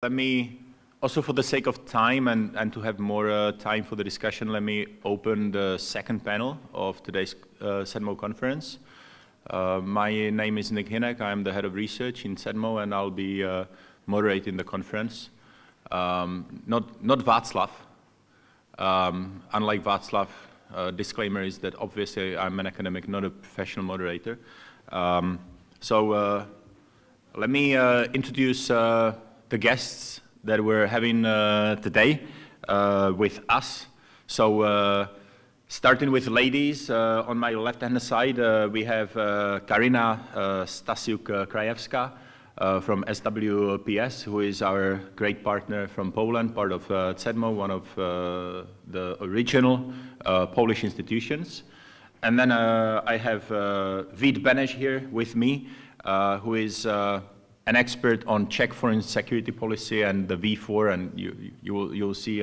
Let me, also for the sake of time and to have more time for the discussion, let me open the second panel of today's CEDMO conference. My name is Nick Hinek. I'm the head of research in CEDMO, and I'll be moderating the conference. Not Václav. Unlike Václav, disclaimer is that obviously I'm an academic, not a professional moderator. Let me introduce the guests that we're having today with us. So starting with ladies, on my left-hand side, we have Karina Stasiuk-Krajewska from SWPS, who is our great partner from Poland, part of CEDMO, one of the original Polish institutions. And then I have Vít Beneš here with me, who is an expert on Czech foreign security policy and the V4, and you'll see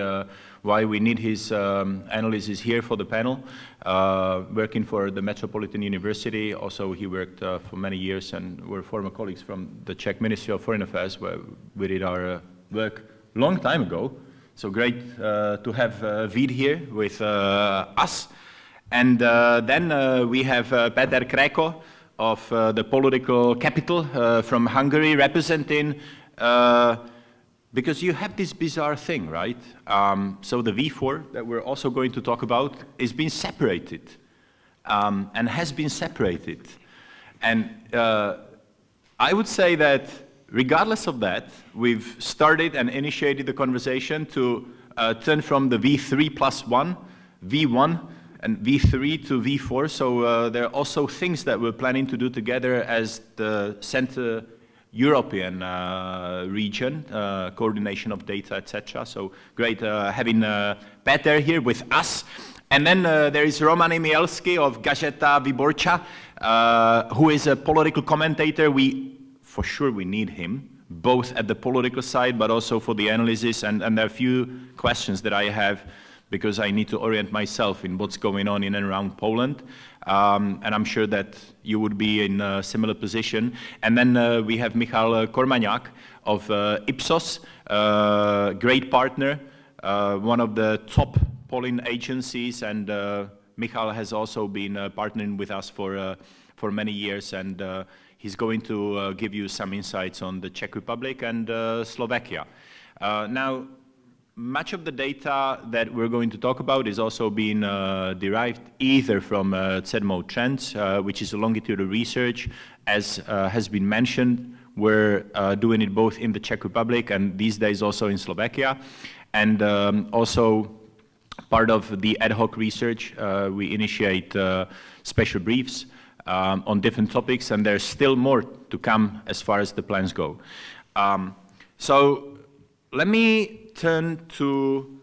why we need his analysis here for the panel. Working for the Metropolitan University, also he worked for many years, and we're former colleagues from the Czech Ministry of Foreign Affairs, where we did our work a long time ago. So great to have Vít here with us. And then we have Péter Kréko of the political capital from Hungary, representing, because you have this bizarre thing, right? So the V4 that we're also going to talk about is being separated, and has been separated. And I would say that regardless of that, we've started and initiated the conversation to turn from the V3+1, V1, and V3 to V4, so there are also things that we're planning to do together as the Central European region, coordination of data, etc. So great having Péter here with us. And then there is Roman Imielski of Gazeta Wyborcza, who is a political commentator. For sure we need him, both at the political side, but also for the analysis, and there are a few questions that I have, because I need to orient myself in what's going on in and around Poland. And I'm sure that you would be in a similar position. And then we have Michal Kormaniak of Ipsos, great partner, one of the top polling agencies, and Michal has also been partnering with us for many years, and he's going to give you some insights on the Czech Republic and Slovakia. Now, much of the data that we're going to talk about is also being derived either from CEDMO Trends, which is a longitudinal research, as has been mentioned. We're doing it both in the Czech Republic and these days also in Slovakia. And also part of the ad hoc research, we initiate special briefs on different topics, and there's still more to come as far as the plans go. So let me turn to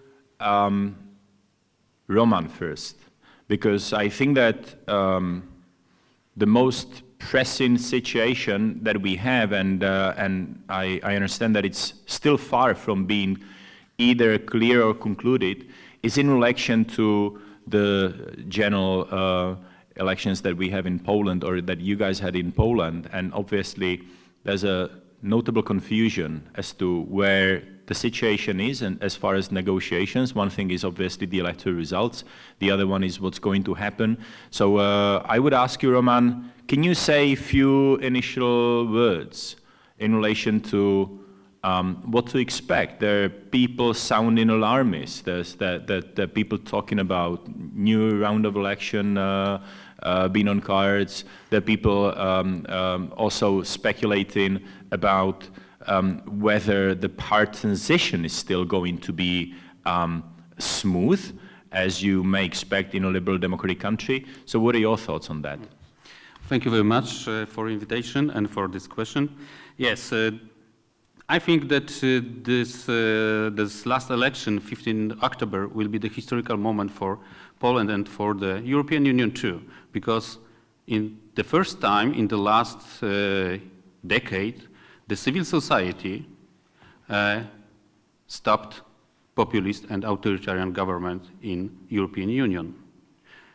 Roman first, because I think that the most pressing situation that we have, and I understand that it's still far from being either clear or concluded, is in relation to the general elections that we have in Poland, or that you guys had in Poland. And obviously there's a notable confusion as to where the situation is, and as far as negotiations. One thing is obviously the electoral results, the other one is what's going to happen. So I would ask you, Roman, can you say a few initial words in relation to what to expect? There are people sounding alarmist. There's that people talking about new round of election being on cards. There are people also speculating about whether the power transition is still going to be smooth, as you may expect in a liberal democratic country. So what are your thoughts on that? Thank you very much for invitation and for this question. Yes, I think that this last election, 15 October, will be the historical moment for Poland and for the European Union too, because in the first time in the last decade, the civil society stopped populist and authoritarian government in European Union.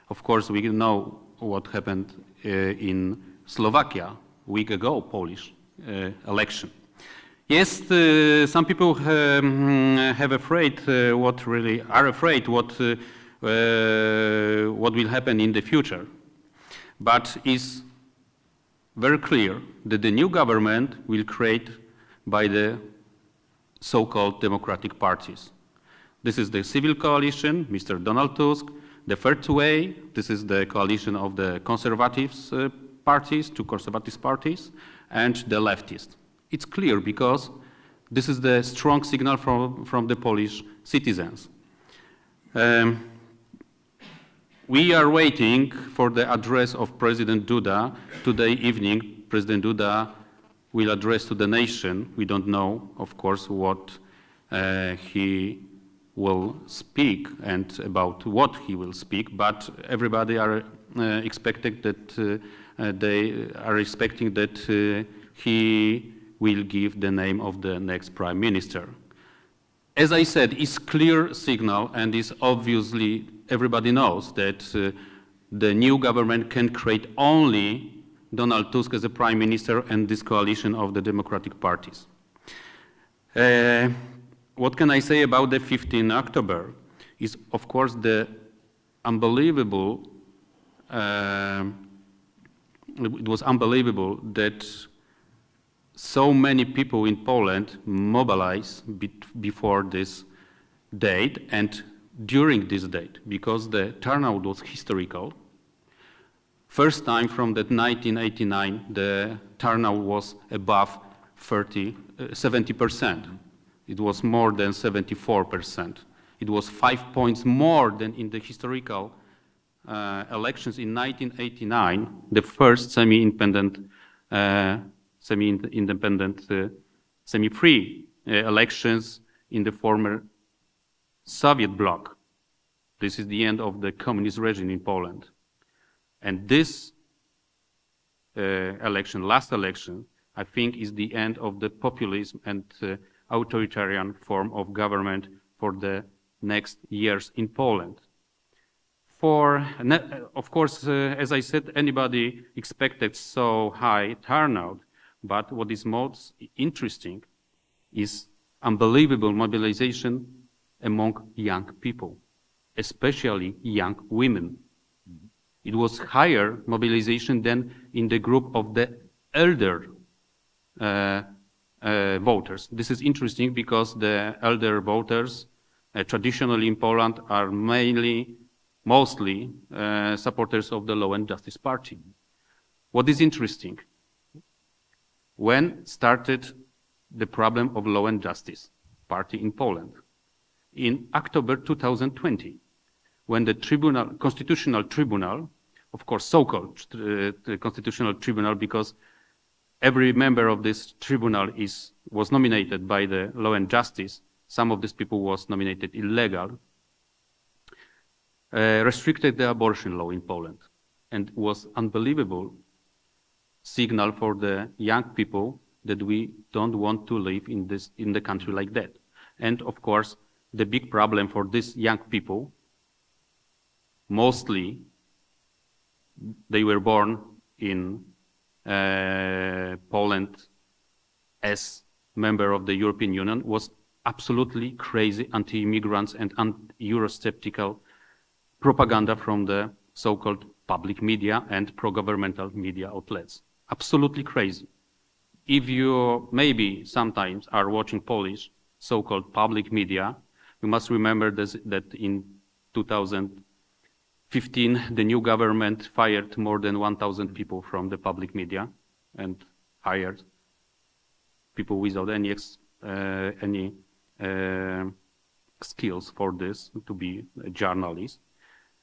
Of course, we know what happened in Slovakia a week ago, Polish election. Yes, some people have afraid what really are afraid what will happen in the future, but it's very clear that the new government will create by the so-called democratic parties. This is the civil coalition, Mr. Donald Tusk. The third way, this is the coalition of the conservatives parties, two conservative parties, and the leftists. It's clear because this is the strong signal from the Polish citizens. We are waiting for the address of President Duda. Today evening, President Duda will address to the nation. We don't know, of course, what he will speak and about what he will speak, but everybody are expecting that they are expecting that he will give the name of the next prime minister. As I said, it's clear signal, and it's obviously everybody knows that the new government can create only Donald Tusk as a prime minister and this coalition of the democratic parties. What can I say about the 15th October? Is of course the unbelievable. It was unbelievable that so many people in Poland mobilized before this date and during this date, because the turnout was historical. First time from that 1989, the turnout was above 70%. It was more than 74%. It was 5 points more than in the historical elections in 1989, the first semi-independent, semi-free elections in the former Soviet bloc. This is the end of the communist regime in Poland. And this election, last election, I think is the end of the populism and authoritarian form of government for the next years in Poland. Of course, as I said, anybody expected so high turnout, but what is most interesting is unbelievable mobilization among young people, especially young women. It was higher mobilization than in the group of the elder voters. This is interesting because the elder voters traditionally in Poland are mostly supporters of the Law and Justice Party. What is interesting? When started the problem of Law and Justice Party in Poland? In October 2020, when the Constitutional Tribunal, of course so-called Constitutional Tribunal, because every member of this tribunal was nominated by the Law and Justice, some of these people was nominated illegal, restricted the abortion law in Poland, and was unbelievable signal for the young people that we don't want to live in the country like that. And of course, the big problem for these young people, mostly they were born in Poland as member of the European Union, was absolutely crazy anti-immigrants and Eurosceptical propaganda from the so-called public media and pro-governmental media outlets. Absolutely crazy. If you maybe sometimes are watching Polish so-called public media, you must remember that in 2015, the new government fired more than 1,000 people from the public media and hired people without any skills for this, to be a journalist.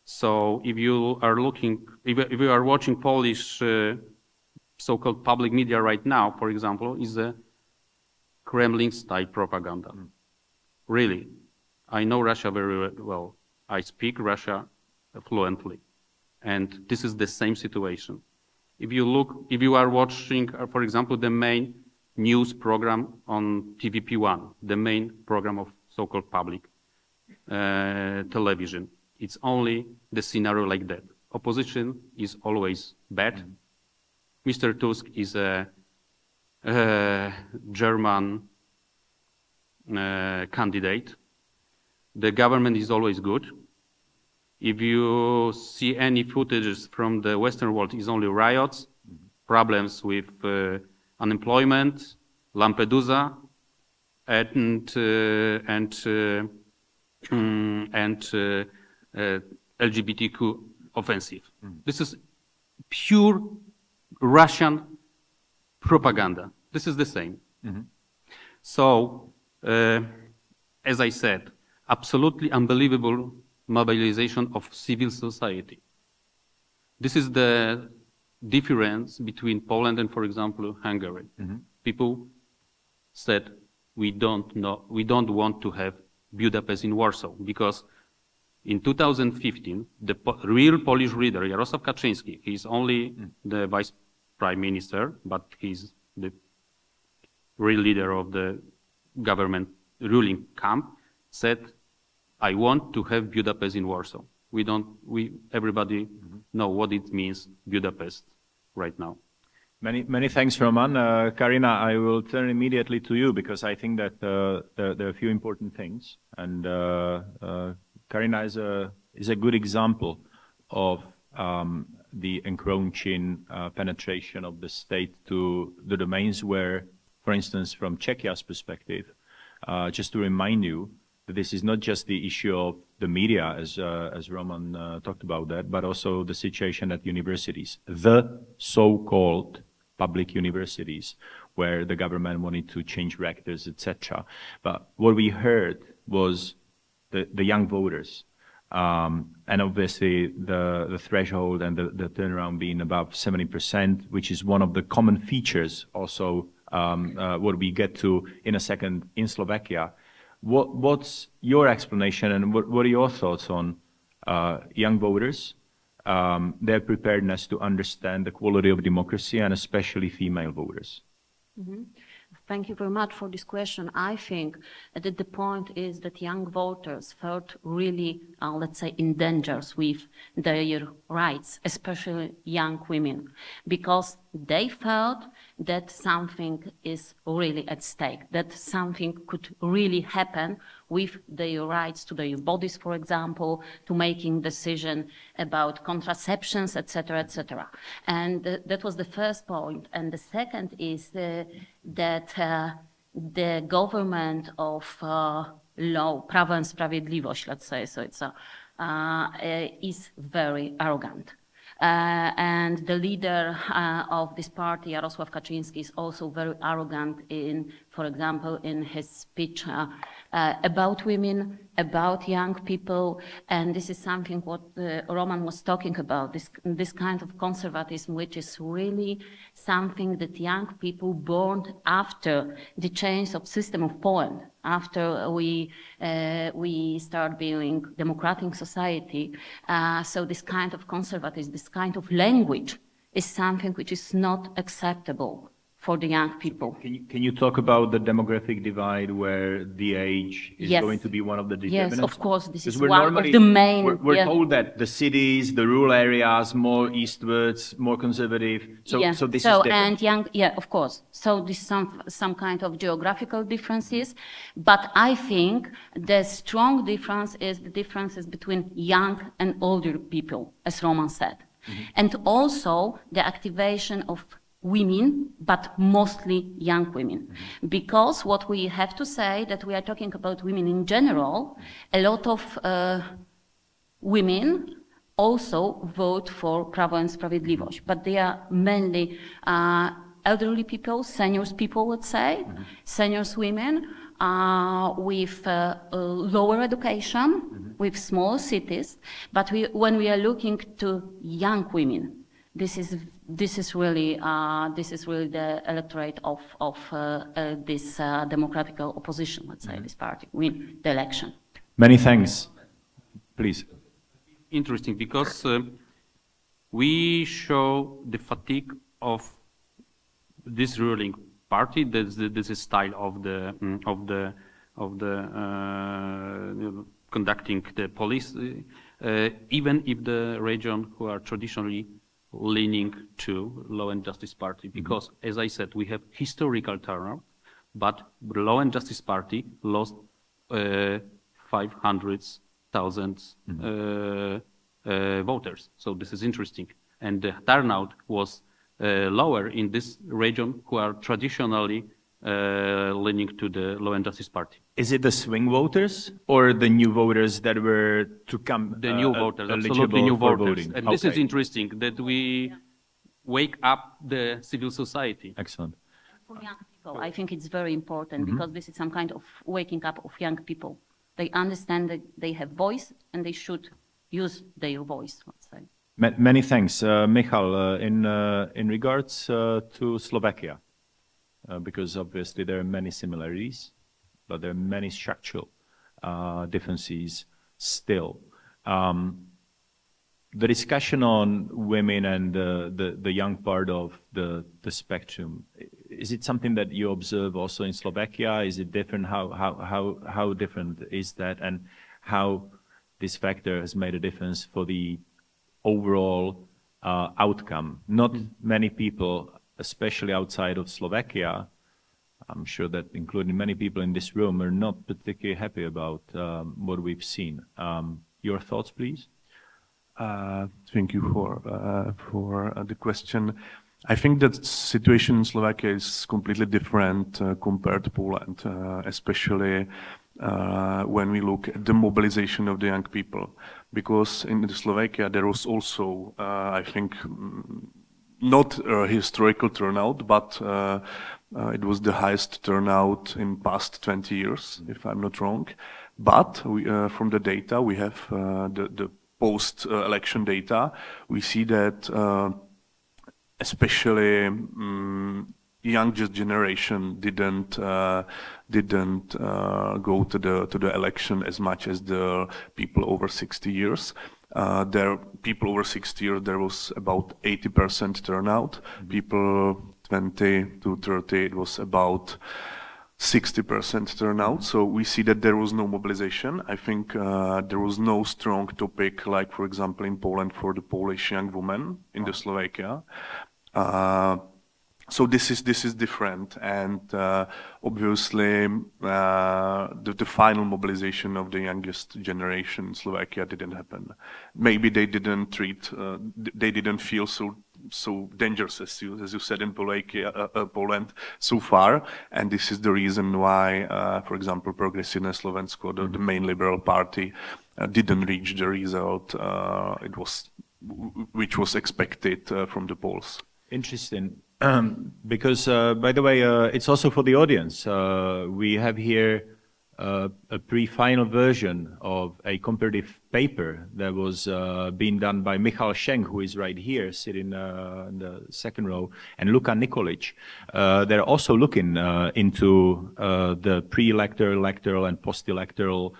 So if you are if you are watching Polish so-called public media right now, for example, is a Kremlin-style propaganda. Really, I know Russia very well. I speak Russia fluently, and this is the same situation. If you are watching, for example, the main news program on TVP1, the main program of so-called public television, it's only the scenario like that. Opposition is always bad. Mr. Tusk is a German candidate. The government is always good. If you see any footages from the Western world, it's only riots, problems with unemployment, Lampedusa, and LGBTQ offensive. This is pure Russian propaganda. This is the same. So, as I said, absolutely unbelievable mobilization of civil society. This is the difference between Poland and, for example, Hungary. People said, we don't want to have Budapest in Warsaw, because in 2015, the real Polish leader, Jarosław Kaczyński, he's only the vice prime minister, but he's the real leader of the government ruling camp, said, I want to have Budapest in Warsaw. Everybody know what it means, Budapest, right now. Many thanks, Roman. Karina, I will turn immediately to you, because I think that there are a few important things. And Karina is a good example of the encroaching penetration of the state to the domains where, for instance, from Czechia's perspective, just to remind you that this is not just the issue of the media, as Roman talked about that, but also the situation at universities, the so-called public universities, where the government wanted to change rectors, etc. But what we heard was the young voters, and obviously the threshold and the turnaround being above 70%, which is one of the common features also what we get to in a second in Slovakia. What's your explanation, and what are your thoughts on young voters, their preparedness to understand the quality of democracy, and especially female voters? Thank you very much for this question. I think that the point is that young voters felt really, let's say, in danger with their rights, especially young women, because they felt that something is really at stake, that something could really happen with their rights to their bodies, for example, to making decisions about contraceptions, etc., etc. And that was the first point. And the second is that the government of law, Prawo and Sprawiedliwość, let's say, so it's is very arrogant. And the leader of this party, Jarosław Kaczyński, is also very arrogant in, for example, in his speech about women, about young people, and this is something what Roman was talking about, this kind of conservatism, which is really something that young people born after the change of system of Poland, after we start being democratic society. So this kind of conservatism, this kind of language is something which is not acceptable for the young people. Can you talk about the demographic divide, where the age is going to be one of the determinants? Yes, of course. This is one of the main... We're told that the cities, the rural areas, more eastwards, more conservative. So this is different. And young, of course. So this is some kind of geographical differences. But I think the strong difference is the differences between young and older people, as Roman said. And also the activation of women, but mostly young women. Because what we have to say, that we are talking about women in general, a lot of women also vote for Prawo and Sprawiedliwość, but they are mainly elderly people, seniors people, let's say, seniors women with lower education, with small cities. But when we are looking to young women, this is really the electorate of this democratic opposition, let's say, this party win the election. Many thanks. Please. Interesting, because we show the fatigue of this ruling party. This is style of the conducting the police, even if the region who are traditionally leaning to Law and Justice Party, because, as I said, we have historical turnout. but the Law and Justice Party lost 500,000 voters. So this is interesting. And the turnout was lower in this region, who are traditionally leaning to the Law and Justice Party. Is it the swing voters or the new voters that were to come? The new voters, absolutely new voters. Voting? And this is interesting, that we wake up the civil society. Excellent. For young people, I think it's very important because this is some kind of waking up of young people. They understand that they have voice and they should use their voice, let's say. Many thanks. Michal, in regards to Slovakia, because obviously there are many similarities, but there are many structural differences still. The discussion on women and the young part of the spectrum, is it something that you observe also in Slovakia? Is it different? How different is that, and how this factor has made a difference for the overall outcome? Not many people, especially outside of Slovakia, I'm sure that including many people in this room, are not particularly happy about what we've seen. Your thoughts, please? Thank you for the question. I think that the situation in Slovakia is completely different compared to Poland, especially when we look at the mobilization of the young people. Because in Slovakia there was also, I think, not a historical turnout, but it was the highest turnout in past 20 years, if I'm not wrong. But we, from the data, we have the post-election data, we see that especially youngest generation didn't go to the election as much as the people over 60 years. People over 60 years, there was about 80% turnout. People 20 to 30, it was about 60% turnout. So we see that there was no mobilization. I think there was no strong topic, like, for example, in Poland for the Polish young women in the Slovakia. So this is different, and obviously the final mobilization of the youngest generation in Slovakia didn't happen. Maybe they didn't feel so dangerous as you said in Poland so far, and this is the reason why, for example, Progresivné Slovensko, the main liberal party, didn't reach the result which was expected from the polls. Interesting. Because, by the way, it's also for the audience. We have here a pre-final version of a comparative paper that was being done by Michal Schenk, who is right here, sitting in the second row, and Luka Nikolic. They're also looking into the pre-electoral, electoral, and post-electoral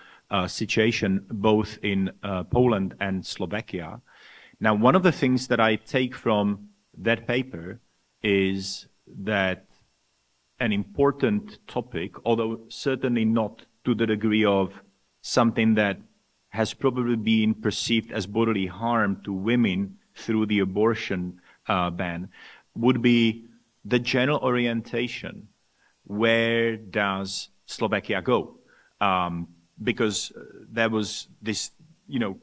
situation, both in Poland and Slovakia. Now, one of the things that I take from that paper is that an important topic, although certainly not to the degree of something that has probably been perceived as bodily harm to women through the abortion ban, would be the general orientation. Where does Slovakia go? Because there was this,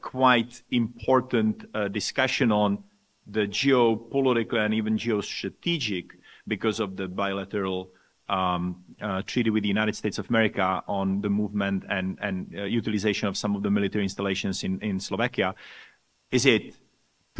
quite important discussion on the geopolitical and even geostrategic, because of the bilateral treaty with the United States of America on the movement and utilization of some of the military installations in Slovakia. Is it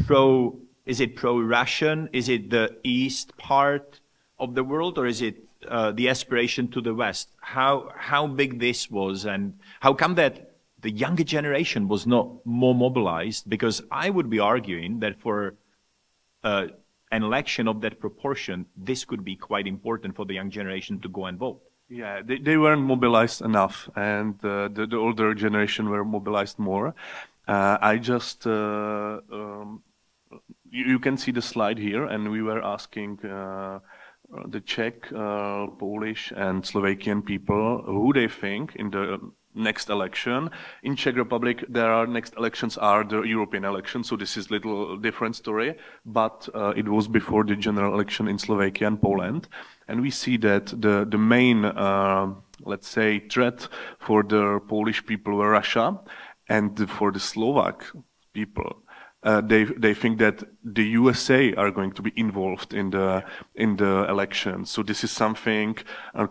pro-Russian? Is it the east part of the world, or is it the aspiration to the west? How big this was, and how come that the younger generation was not more mobilized? Because I would be arguing that for an election of that proportion, this could be quite important for the young generation to go and vote. Yeah, they weren't mobilized enough, and the older generation were mobilized more. You can see the slide here, and we were asking the Czech, Polish, and Slovakian people who they think in the next election. In Czech Republic, next elections are the European elections, so this is little different story, but it was before the general election in Slovakia and Poland. And we see that the main, let's say, threat for the Polish people were Russia, and for the Slovak people, they think that the USA are going to be involved in the election. So this is something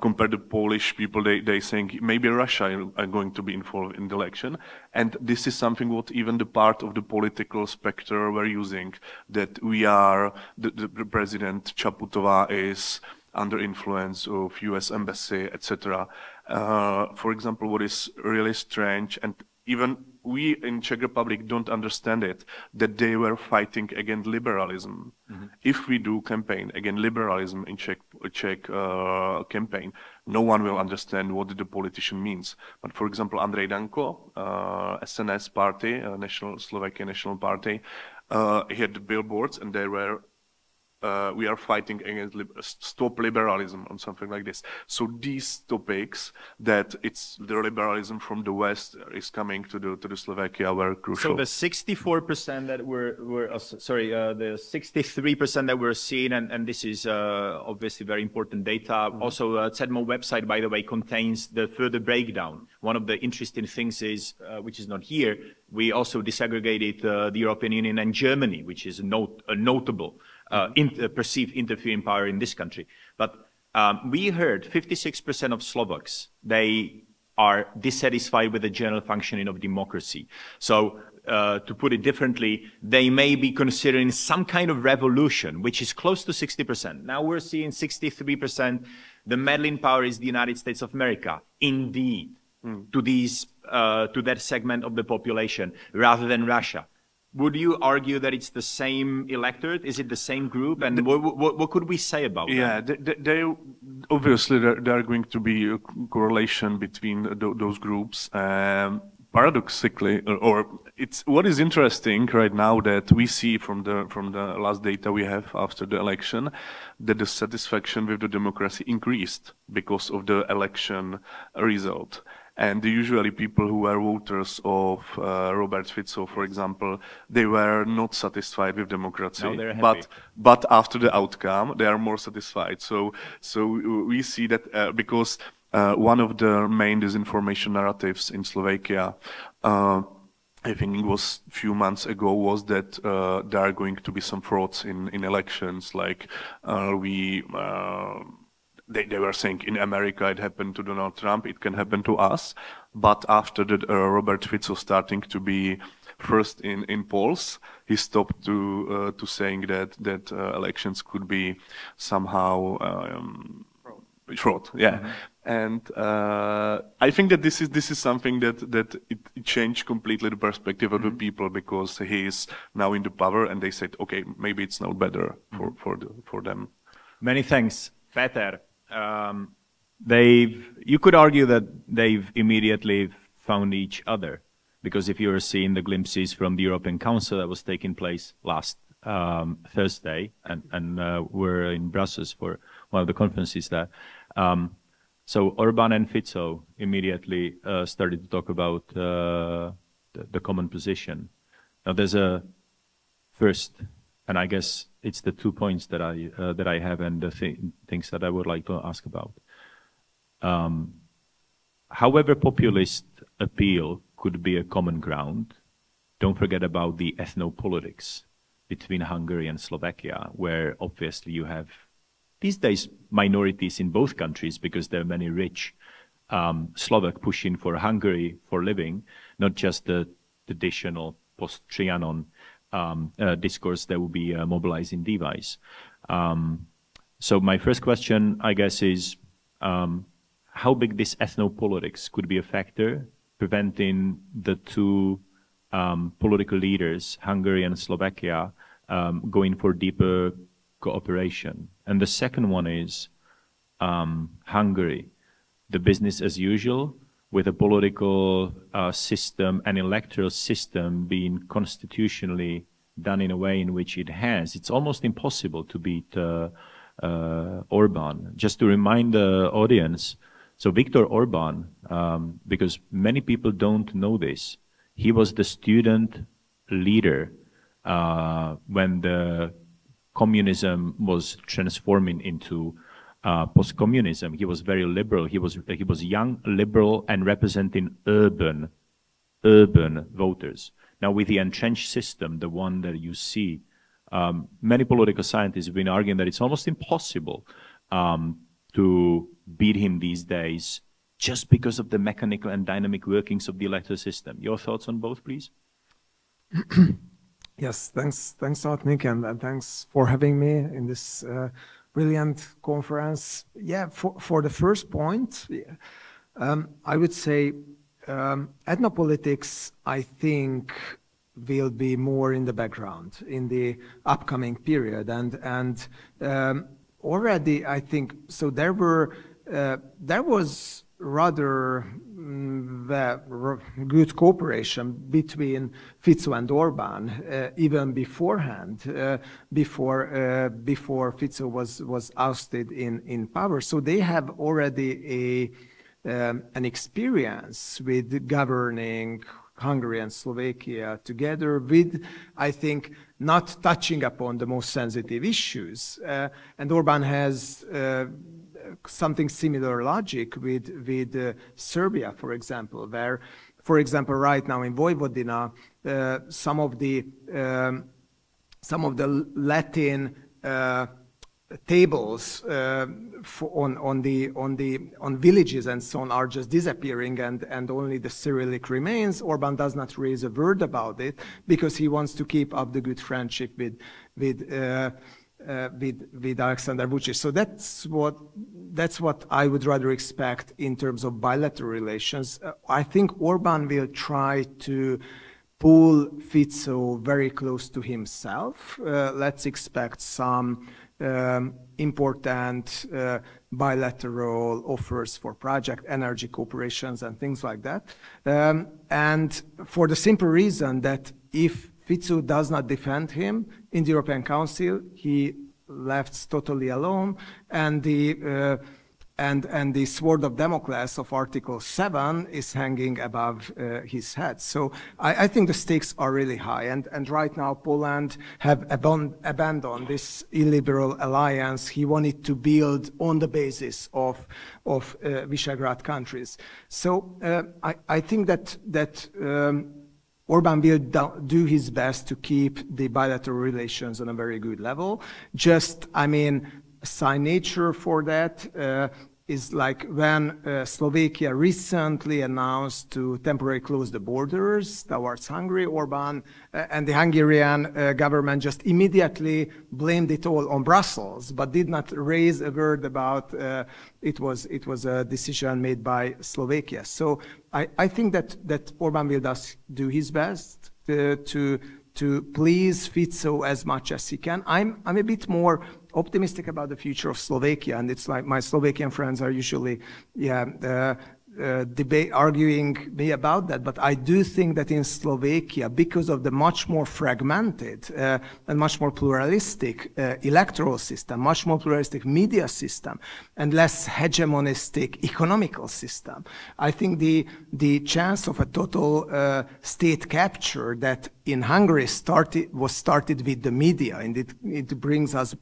compared to Polish people, they think maybe Russia are going to be involved in the election, and this is something what even the part of the political spectrum were using, that we are the President Chaputova is under influence of US embassy, etc. For example, what is really strange, and even we in Czech Republic don't understand it, that they were fighting against liberalism. Mm-hmm. If we do campaign against liberalism in Czech campaign, no one will understand what the politician means. But for example, Andrej Danko, SNS party, Slovakian National Party, he had the billboards, and they were we are fighting against stop liberalism or something like this. So these topics, that it's the liberalism from the West is coming to the Slovakia, were crucial. So the 64% that the 63% that we're seeing, and this is obviously very important data. Mm-hmm. Also, CEDMO website, by the way, contains the further breakdown. One of the interesting things is, which is not here, we also disaggregated the European Union and Germany, which is a notable perceived interfering power in this country. But we heard 56% of Slovaks, they are dissatisfied with the general functioning of democracy. So to put it differently, they may be considering some kind of revolution, which is close to 60%. Now we're seeing 63%. The meddling power is the United States of America, indeed, to that segment of the population, rather than Russia. Would you argue that it's the same electorate? Is it the same group? And what could we say about that? Yeah, obviously there are going to be a correlation between those groups. Paradoxically, what is interesting right now that we see from the last data we have after the election, that the satisfaction with the democracy increased because of the election result. And usually people who were voters of Robert Fico, for example, they were not satisfied with democracy. Now they're happy. But after the outcome, they are more satisfied. So we see that because one of the main disinformation narratives in Slovakia, I think it was a few months ago, was that there are going to be some frauds in elections, like they were saying in America it happened to Donald Trump, it can happen to us. But after the Robert Fico starting to be first in polls, he stopped to saying that elections could be somehow fraud. Yeah. Mm-hmm. And I think that this is something that it changed completely the perspective of the people, because he is now in the power, and they said, okay, maybe it's now better for them. Many thanks, Peter. You could argue that they've immediately found each other, because if you're seeing the glimpses from the European Council that was taking place last Thursday, and we're in Brussels for one of the conferences there. So Orban and Fico immediately started to talk about the common position. Now there's a first, and I guess it's the 2 points that I have, and the things that I would like to ask about. However populist appeal could be a common ground, don't forget about the ethnopolitics between Hungary and Slovakia, where obviously you have these days minorities in both countries, because there are many rich Slovak pushing for Hungary for living, not just the traditional post-Trianon discourse that will be mobilizing device. So my first question, I guess, is how big this ethnopolitics could be a factor preventing the two political leaders, Hungary and Slovakia, going for deeper cooperation. And the second one is Hungary, the business as usual, with a political system and electoral system being constitutionally done in a way in which it has. It's almost impossible to beat Orban. Just to remind the audience, so Viktor Orban, because many people don't know this. He was the student leader when the communism was transforming into post-communism. He was very liberal. He was young, liberal, and representing urban voters. Now, with the entrenched system, the one that you see, many political scientists have been arguing that it's almost impossible to beat him these days just because of the mechanical and dynamic workings of the electoral system. Your thoughts on both, please? Yes, thanks a lot, Nick, and thanks for having me in this brilliant conference. Yeah, for the first point, I would say ethnopolitics, I think, will be more in the background in the upcoming period, and already I think so. There was rather good cooperation between Fico and Orban even beforehand, before Fico was ousted in power. So they have already an experience with governing Hungary and Slovakia together, with, I think, not touching upon the most sensitive issues. And Orban has something similar logic with Serbia, for example, where, for example, right now in Vojvodina, some of the Latin tables on villages and so on are just disappearing, and only the Cyrillic remains. Orban does not raise a word about it because he wants to keep up the good friendship with Alexander Vucic. So that's what I would rather expect in terms of bilateral relations. I think Orban will try to pull Fico very close to himself. Let's expect some important bilateral offers for project energy cooperations and things like that. And for the simple reason that if Fico does not defend him in the European Council, he left totally alone, and the sword of Damocles of Article 7 is hanging above his head. So I think the stakes are really high, and right now Poland have abandoned this illiberal alliance he wanted to build on the basis of Visegrad countries. So I think that Orban will do his best to keep the bilateral relations on a very good level. Just, I mean, sign nature for that is like when Slovakia recently announced to temporarily close the borders towards Hungary. Orban and the Hungarian government just immediately blamed it all on Brussels, but did not raise a word about it was a decision made by Slovakia. So I think that Orban will do his best to please Fico as much as he can. I'm a bit more optimistic about the future of Slovakia, and it's like my Slovakian friends are usually arguing me about that. But I do think that in Slovakia, because of the much more fragmented and much more pluralistic electoral system, much more pluralistic media system, and less hegemonistic economical system, I think the chance of a total state capture that in Hungary was started with the media, and it brings us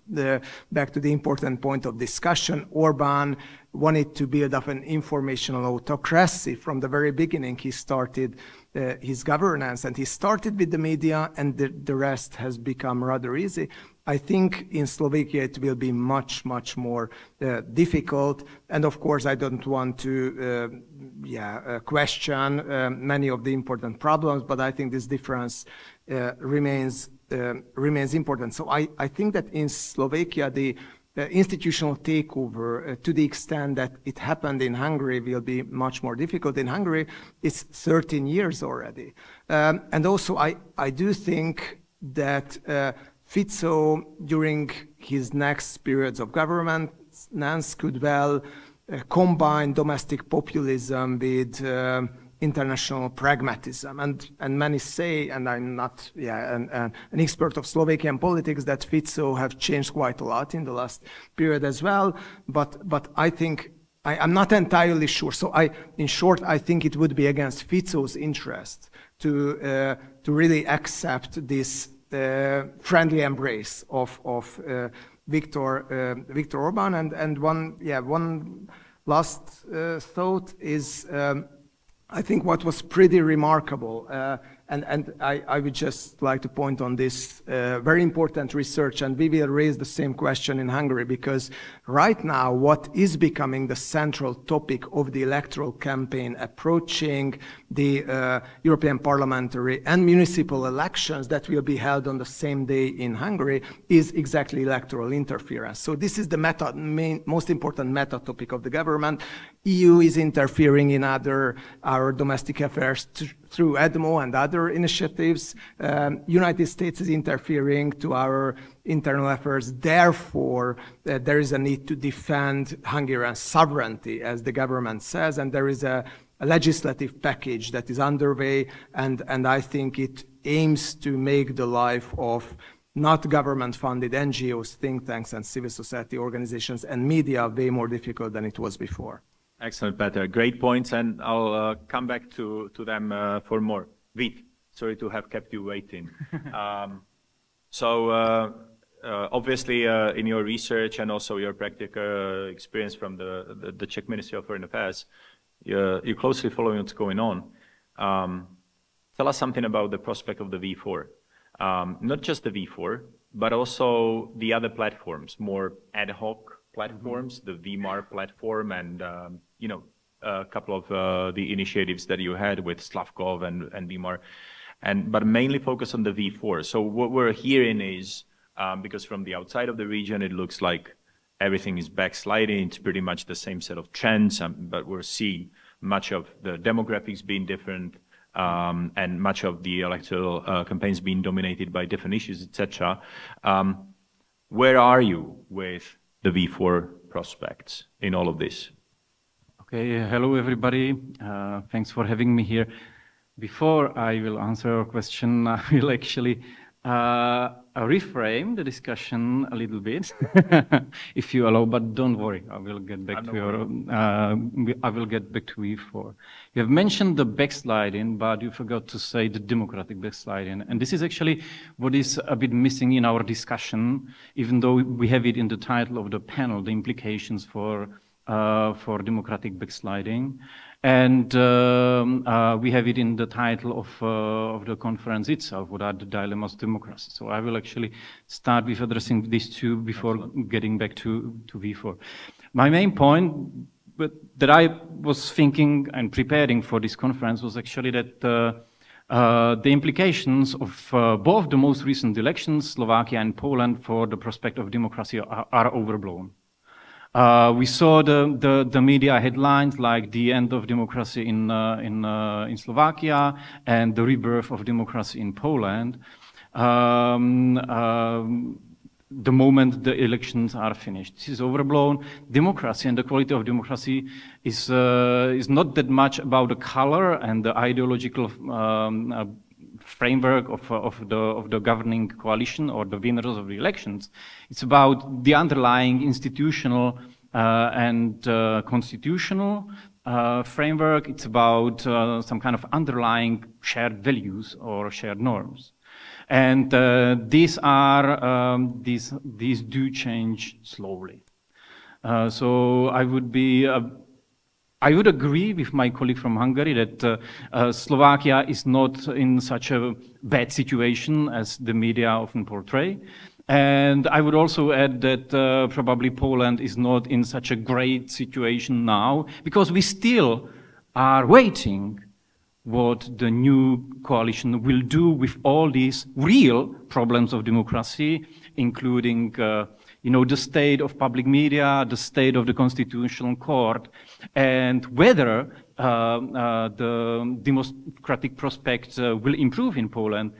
back to the important point of discussion. Orban wanted to build up an informational autocracy. From the very beginning, he started his governance, and he started with the media, and the rest has become rather easy. I think in Slovakia it will be much, much more difficult. And of course, I don't want to question many of the important problems, but I think this difference remains important. So I think that in Slovakia, the institutional takeover, to the extent that it happened in Hungary, will be much more difficult. In Hungary, it's 13 years already. And also, I do think that Fico, during his next periods of governance, could well combine domestic populism with international pragmatism. And many say, and I'm not an expert of Slovakian politics, that Fico have changed quite a lot in the last period as well. But I think I'm not entirely sure. So in short, I think it would be against Fico's interest to really accept this friendly embrace of Viktor Orban. And one last thought is, I think what was pretty remarkable, and I would just like to point on this very important research, and we will raise the same question in Hungary, because right now what is becoming the central topic of the electoral campaign approaching the European parliamentary and municipal elections that will be held on the same day in Hungary is exactly electoral interference. So this is the most important meta topic of the government. EU is interfering in our domestic affairs through EDMO and other initiatives. United States is interfering to our internal affairs. Therefore, there is a need to defend Hungarian sovereignty, as the government says, and there is a legislative package that is underway, and I think it aims to make the life of not government-funded NGOs, think tanks, and civil society organizations and media way more difficult than it was before. Excellent, Peter. Great points, and I'll come back to them for more. Vít, sorry to have kept you waiting. Obviously, in your research and also your practical experience from the Czech Ministry of Foreign Affairs, you're closely following what's going on. Tell us something about the prospect of the V4. Not just the V4, but also the other platforms, more ad hoc platforms, the VMAR platform, and a couple of the initiatives that you had with Slavkov and VMAR, but mainly focus on the V4. So what we're hearing is, because from the outside of the region, it looks like everything is backsliding. It's pretty much the same set of trends, but we're seeing much of the demographics being different, and much of the electoral campaigns being dominated by different issues, etc. Where are you with the V4 prospects in all of this? Okay, hello everybody. Thanks for having me here. Before I will answer your question, I will actually reframe the discussion a little bit, if you allow. But don't worry, I will get back to your. I will get back to V4. You have mentioned the backsliding, but you forgot to say the democratic backsliding, and this is actually what is a bit missing in our discussion, even though we have it in the title of the panel, the implications for democratic backsliding. And we have it in the title of the conference itself, what are the dilemmas of democracy. So I will actually start with addressing these two before getting back to V4. My main point that I was thinking and preparing for this conference was actually that the implications of both the most recent elections, Slovakia and Poland, for the prospect of democracy are overblown. We saw the media headlines like the end of democracy in Slovakia and the rebirth of democracy in Poland. The moment the elections are finished, this is overblown. Democracy and the quality of democracy is not that much about the color and the ideological framework of the governing coalition or the winners of the elections. It's about the underlying institutional and constitutional framework. It's about some kind of underlying shared values or shared norms. And these do change slowly. So I would agree with my colleague from Hungary that Slovakia is not in such a bad situation as the media often portray. And I would also add that probably Poland is not in such a great situation now, because we still are waiting what the new coalition will do with all these real problems of democracy, including the state of public media, the state of the constitutional court, and whether the democratic prospects will improve in Poland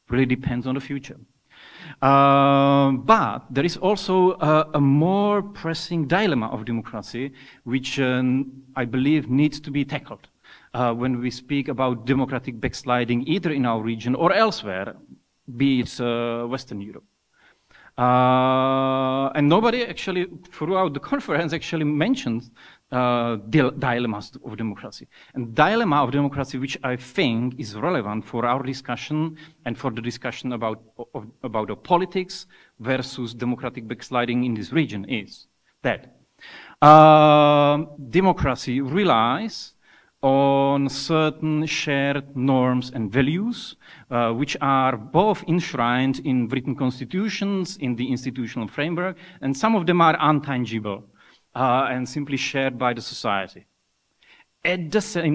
really depends on the future. But there is also a more pressing dilemma of democracy, which I believe needs to be tackled when we speak about democratic backsliding either in our region or elsewhere, be it Western Europe. And nobody actually, throughout the conference, actually mentioned dilemmas of democracy. And dilemma of democracy, which I think is relevant for our discussion and for the discussion about the politics versus democratic backsliding in this region, is that democracy relies on certain shared norms and values, which are both enshrined in written constitutions, in the institutional framework, and some of them are intangible and simply shared by the society.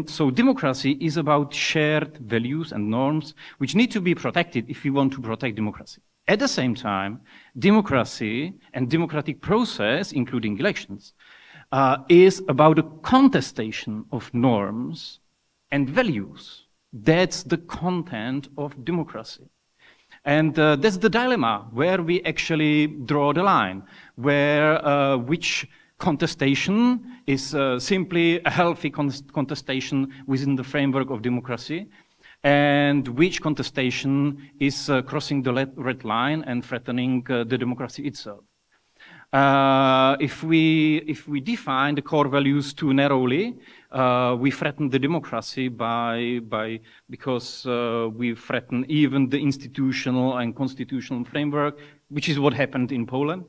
So democracy is about shared values and norms which need to be protected if we want to protect democracy. At the same time, democracy and democratic process, including elections, is about a contestation of norms and values. That's the content of democracy. And that's the dilemma where we actually draw the line, where which contestation is simply a healthy contestation within the framework of democracy, and which contestation is crossing the red line and threatening the democracy itself. If we define the core values too narrowly, we threaten the democracy because we threaten even the institutional and constitutional framework, which is what happened in Poland.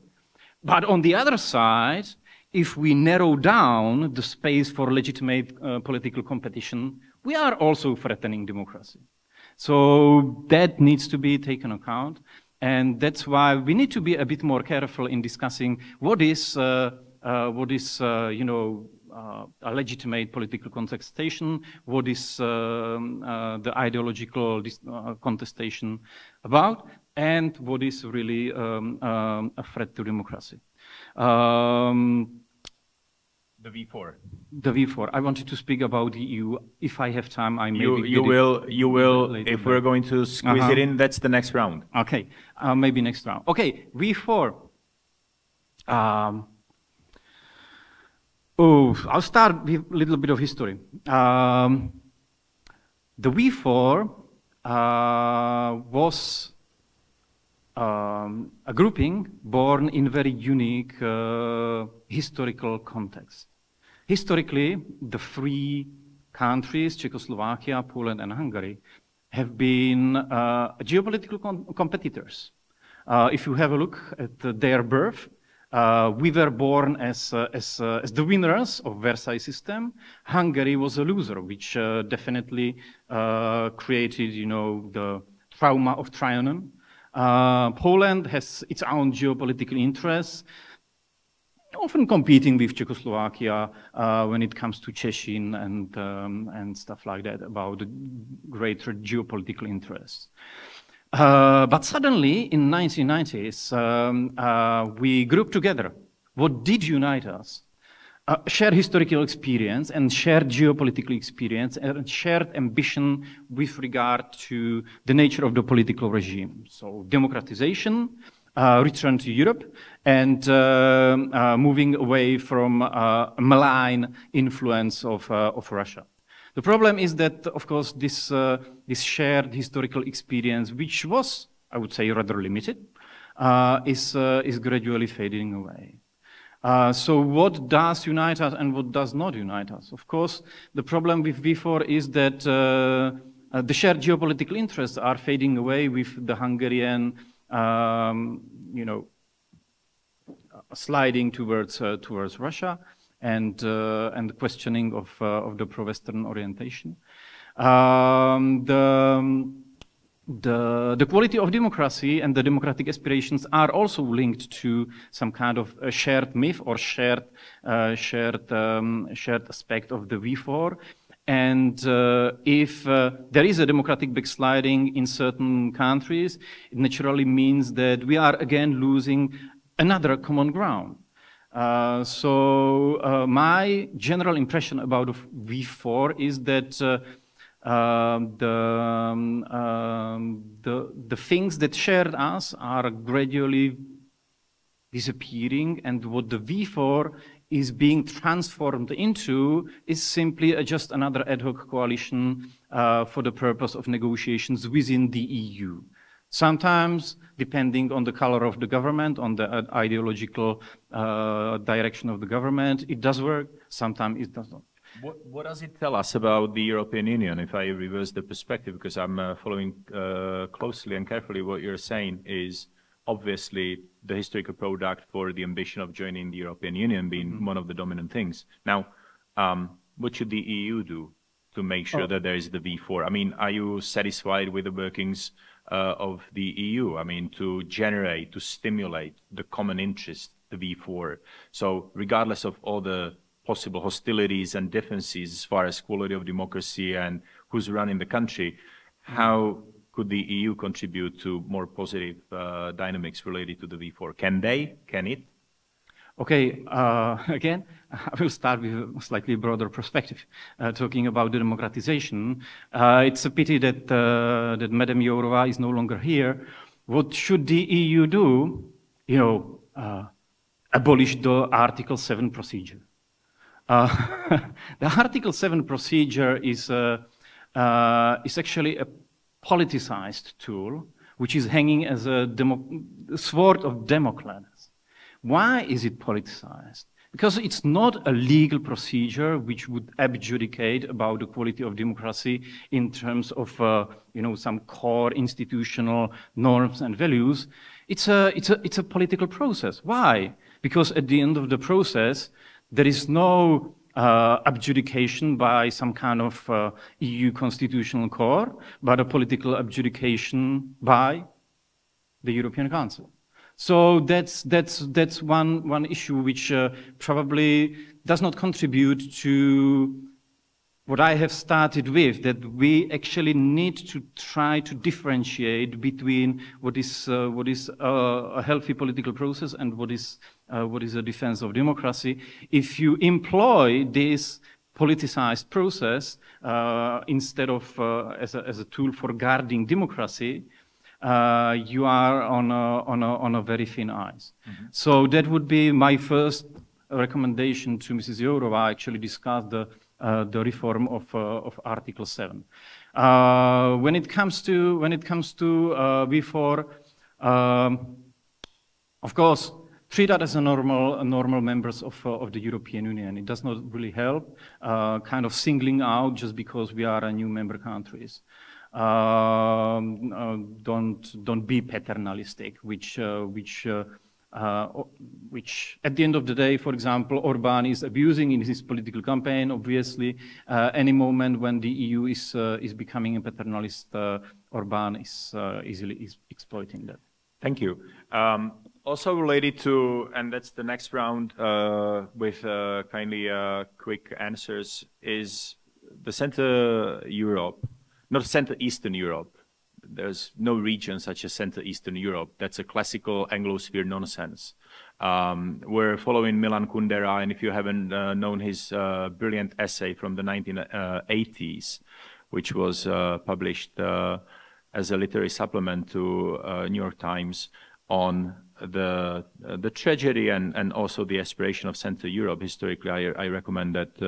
But on the other side, if we narrow down the space for legitimate political competition, we are also threatening democracy. So that needs to be taken account. And that's why we need to be a bit more careful in discussing what is a legitimate political contestation, what is the ideological contestation about, and what is really a threat to democracy. The V4. The V4. I wanted to speak about the EU. If I have time, I maybe you will. If we're going to squeeze it in, that's the next round. Okay, maybe next round. Okay, V4. I'll start with a little bit of history. The V4 was a grouping born in very unique historical context. Historically, the three countries, Czechoslovakia, Poland, and Hungary, have been geopolitical competitors. If you have a look at their birth, we were born as the winners of Versailles system. Hungary was a loser, which definitely created, the trauma of Trianon. Poland has its own geopolitical interests, often competing with Czechoslovakia when it comes to Chechnya and stuff like that, about the greater geopolitical interests. But suddenly, in 1990s, we grouped together. What did unite us? Shared historical experience and shared geopolitical experience and shared ambition with regard to the nature of the political regime. So democratization, return to Europe, and moving away from malign influence of Russia. The problem is that, of course, this shared historical experience, which was, I would say, rather limited, is gradually fading away. So what does unite us and what does not unite us? Of course, the problem with V4 is that the shared geopolitical interests are fading away with the Hungarian, sliding towards Russia and the questioning of the pro-Western orientation. The quality of democracy and the democratic aspirations are also linked to some kind of a shared myth or shared aspect of the V4. And if there is a democratic backsliding in certain countries, it naturally means that we are again losing another common ground. So my general impression about V4 is that the things that shared us are gradually disappearing, and what the V4 is being transformed into is simply just another ad hoc coalition for the purpose of negotiations within the EU. Sometimes, depending on the color of the government, on the ideological direction of the government, it does work, sometimes it does not. What does it tell us about the European Union, if I reverse the perspective, because I'm following closely and carefully what you're saying is obviously the historical product for the ambition of joining the European Union being one of the dominant things. Now, what should the EU do to make sure that there is the V4? I mean, are you satisfied with the workings of the EU? I mean, to generate, to stimulate the common interest, the V4. So regardless of all the possible hostilities and differences as far as quality of democracy and who's running the country, how could the EU contribute to more positive dynamics related to the V4? Can they? Can it? Okay, again, I will start with a slightly broader perspective, talking about the democratization. It's a pity that, that Madam Jourova is no longer here. What should the EU do? You know, abolish the Article 7 procedure. The Article 7 procedure is actually a politicized tool, which is hanging as a sword of Damocles. Why is it politicized? Because it's not a legal procedure which would adjudicate about the quality of democracy in terms of, you know, some core institutional norms and values. It's a political process. Why? Because at the end of the process, there is no adjudication by some kind of EU constitutional core, but a political adjudication by the European Council. So that's one issue which probably does not contribute to what I have started with, that we actually need to try to differentiate between what is a healthy political process and what is a defense of democracy. If you employ this politicized process instead of as a tool for guarding democracy, you are on a very thin ice. So that would be my first recommendation to Mrs. Jourova, actually discuss the reform of Article 7. When it comes to V4, of course, treat that as a normal members of the European Union. It does not really help, kind of singling out just because we are a new member countries. Don't be paternalistic, which at the end of the day, for example, Orban is abusing in his political campaign. Obviously, any moment when the EU is becoming a paternalist, Orban is easily exploiting that. Thank you. Also related to, and that's the next round with kindly quick answers, is the Central Europe, not Central Eastern Europe. There's no region such as Central Eastern Europe. That's a classical Anglosphere nonsense. We're following Milan Kundera, and if you haven't known his brilliant essay from the 1980s, which was published as a literary supplement to New York Times on the tragedy and also the aspiration of Central Europe historically, I recommend that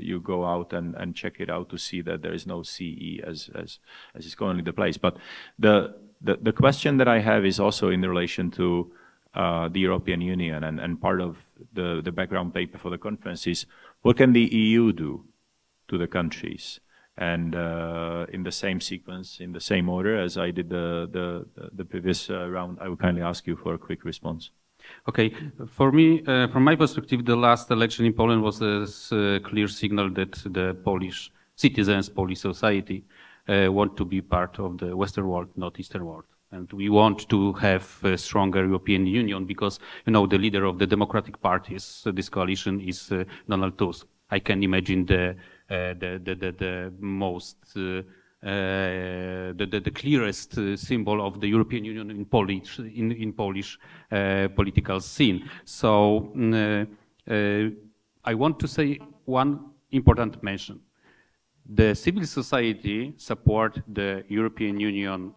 you go out and check it out to see that there is no CE as is currently the place. But the question that I have is also in relation to the European Union, and part of the background paper for the conference is what can the EU do to the countries? And in the same sequence, in the same order as I did the previous round, I would kindly ask you for a quick response. Okay, for me, from my perspective, the last election in Poland was a clear signal that the Polish citizens, Polish society, want to be part of the Western world, not Eastern world. And we want to have a stronger European Union because, you know, the leader of the Democratic parties, this coalition, is Donald Tusk. I can imagine the most the clearest symbol of the European Union in Polish political scene. So I want to say one important mention. The civil society support the European Union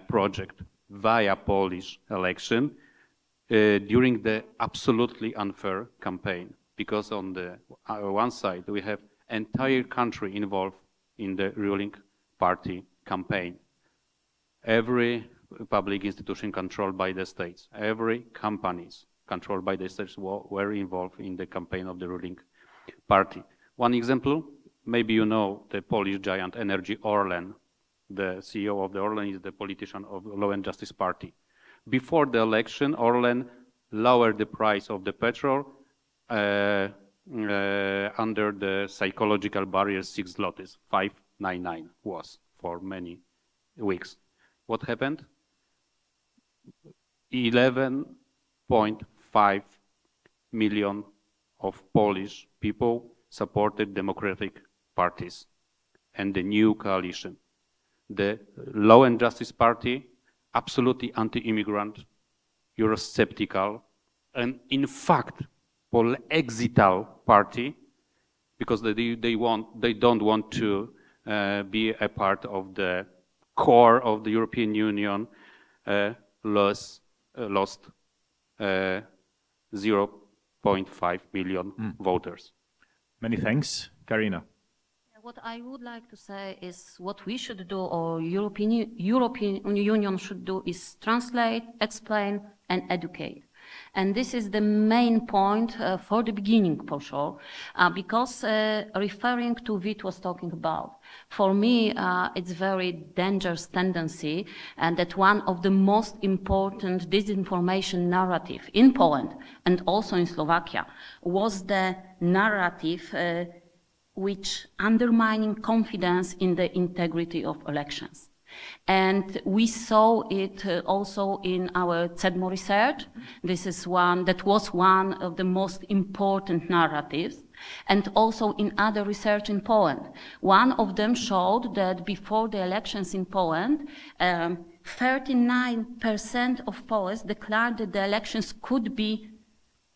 project via Polish election during the absolutely unfair campaign. Because on the one side, we have entire country involved in the ruling party campaign. Every public institution controlled by the states. Every companies controlled by the states were involved in the campaign of the ruling party. One example, maybe you know the Polish giant energy Orlen. The CEO of the Orlen is the politician of the Law and Justice Party. Before the election, Orlen lowered the price of the petrol under the psychological barrier 6 zlotys, 5.99 was for many weeks. What happened? 11.5 million of Polish people supported democratic parties and the new coalition. The Law and Justice Party, absolutely anti-immigrant, Eurosceptical, and in fact, Polexital party, because they don't want to be a part of the core of the European Union, lost 0.5 million voters. Many thanks. Karina. What I would like to say is what we should do, or European Union should do, is translate, explain, and educate. And this is the main point for the beginning, for sure, because referring to what was talking about, for me, it's very dangerous tendency, and that one of the most important disinformation narrative in Poland and also in Slovakia was the narrative which undermining confidence in the integrity of elections. And we saw it also in our CEDMO research. This is that was one of the most important narratives, and also in other research in Poland. One of them showed that before the elections in Poland, 39% of Poles declared that the elections could be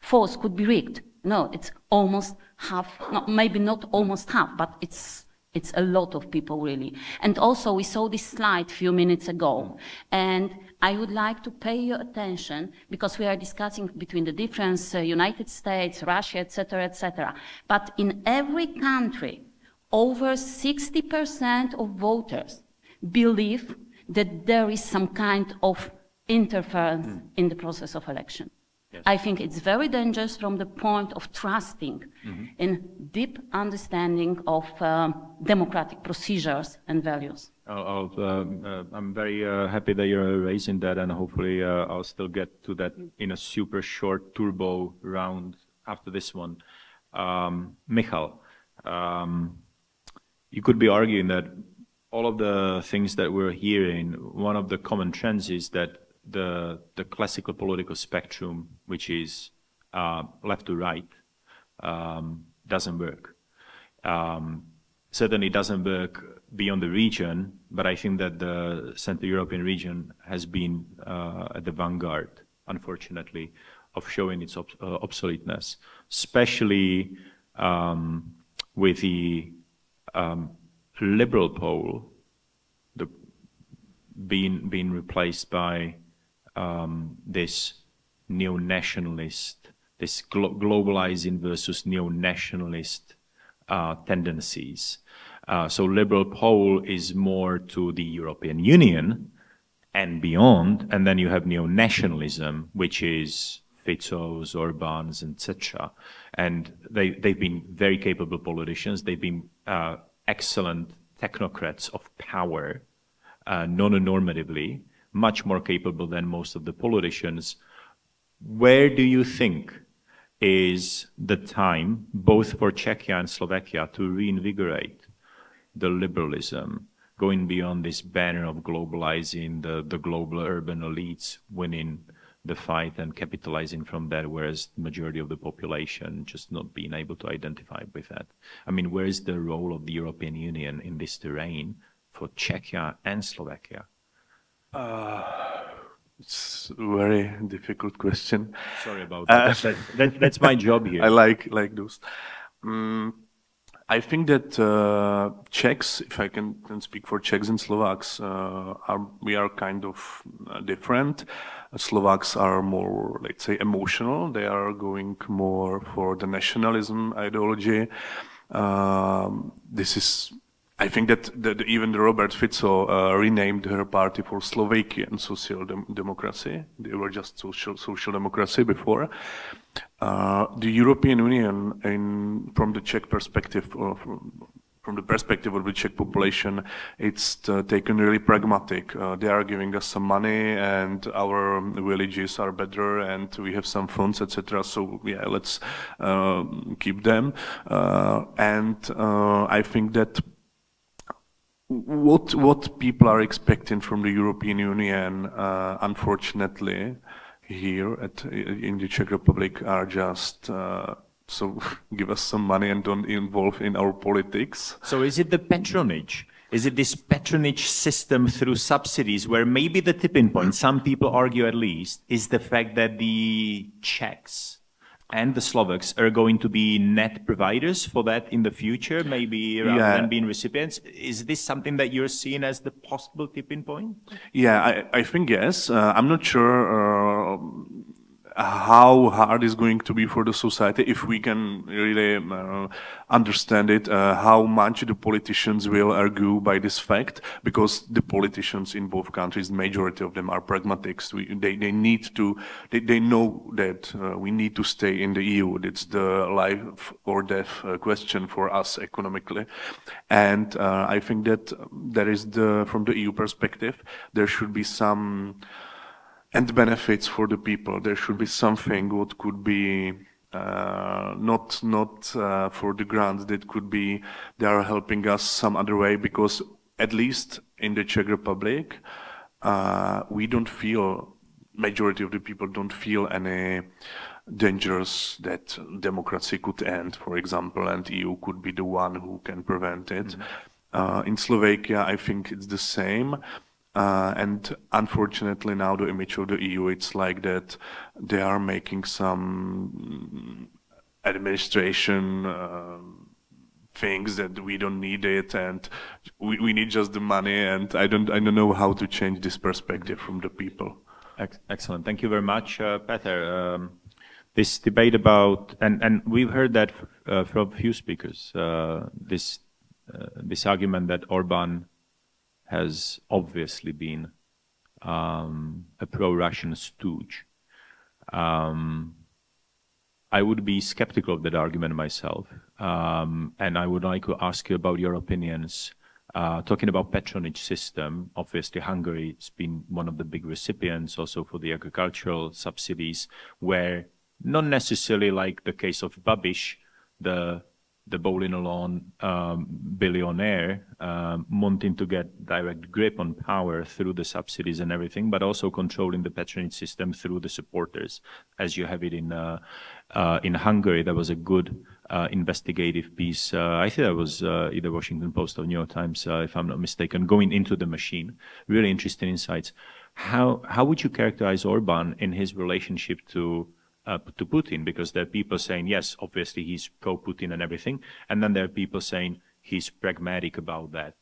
false, could be rigged. No, it's almost half, no, maybe not almost half, but it's a lot of people, really. And also, we saw this slide a few minutes ago, and I would like to pay your attention, because we are discussing between the difference, United States, Russia, etc., etc. But in every country, over 60% of voters believe that there is some kind of interference in the process of election. Yes. I think it's very dangerous from the point of trusting in deep understanding of democratic procedures and values. I'm very happy that you're raising that, and hopefully I'll still get to that in a super short turbo round after this one. Michal, you could be arguing that all of the things that we're hearing, one of the common trends is that the classical political spectrum, which is left to right, doesn't work. Certainly doesn't work beyond the region, but I think that the Central European region has been at the vanguard, unfortunately, of showing its obsoleteness, especially with the liberal pole being replaced by this neo-nationalist, this globalizing versus neo-nationalist tendencies. So liberal pole is more to the European Union and beyond, and then you have neo-nationalism, which is Ficos, Orbáns, etc. And they've been very capable politicians. They've been excellent technocrats of power, non-normatively, much more capable than most of the politicians. Where do you think is the time, both for Czechia and Slovakia, to reinvigorate the liberalism, going beyond this banner of globalizing the global urban elites, winning the fight and capitalizing from that, whereas the majority of the population just not being able to identify with that? I mean, where is the role of the European Union in this terrain for Czechia and Slovakia? It's a very difficult question. Sorry about that. That's my job here. I like those. I think that Czechs, if I can speak for Czechs and Slovaks, we are kind of different. Slovaks are more, let's say, emotional. They are going more for the nationalism ideology. This is I think that even Robert Fico renamed her party for Slovakian Social Democracy. They were just social democracy before. The European Union, from the Czech perspective, or from the perspective of the Czech population, it's taken really pragmatic. They are giving us some money, and our villages are better, and we have some funds, etc. So yeah, let's keep them. And I think that what people are expecting from the European Union, unfortunately, here in the Czech Republic, are just so give us some money and don't involve in our politics. So is it the patronage? Is it this patronage system through subsidies where maybe the tipping point, some people argue at least, is the fact that the Czechs and the Slovaks are going to be net providers for that in the future, maybe rather than being recipients? Is this something that you're seeing as the possible tipping point? Yeah, I think yes. I'm not sure how hard it's going to be for the society if we can really understand it, how much the politicians will argue by this fact, because the politicians in both countries, the majority of them are pragmatics. They know that we need to stay in the EU. It's the life or death question for us economically. And I think that there is from the EU perspective, there should be some and benefits for the people. There should be something what could be not for the grants, that could be they are helping us some other way, because at least in the Czech Republic, we don't feel, majority of the people don't feel any dangers that democracy could end, for example, and EU could be the one who can prevent it. In Slovakia, I think it's the same. And unfortunately now the image of the EU, it's like that they are making some administration things that we don't need it, and we need just the money, and I don't know how to change this perspective from the people. Excellent. Thank you very much, Peter. This debate about, and we've heard that from a few speakers, this argument that Orban has obviously been a pro-Russian stooge. I would be skeptical of that argument myself, and I would like to ask you about your opinions. Talking about patronage system, obviously Hungary has been one of the big recipients also for the agricultural subsidies, where not necessarily like the case of Babiš, the bowling alone billionaire wanting to get direct grip on power through the subsidies and everything, but also controlling the patronage system through the supporters, as you have it in Hungary. There was a good investigative piece. I think that was either Washington Post or New York Times, if I'm not mistaken, going into the machine. Really interesting insights. How would you characterize Orban in his relationship to Putin? Because there are people saying, yes, obviously he's pro-Putin and everything, and then there are people saying he's pragmatic about that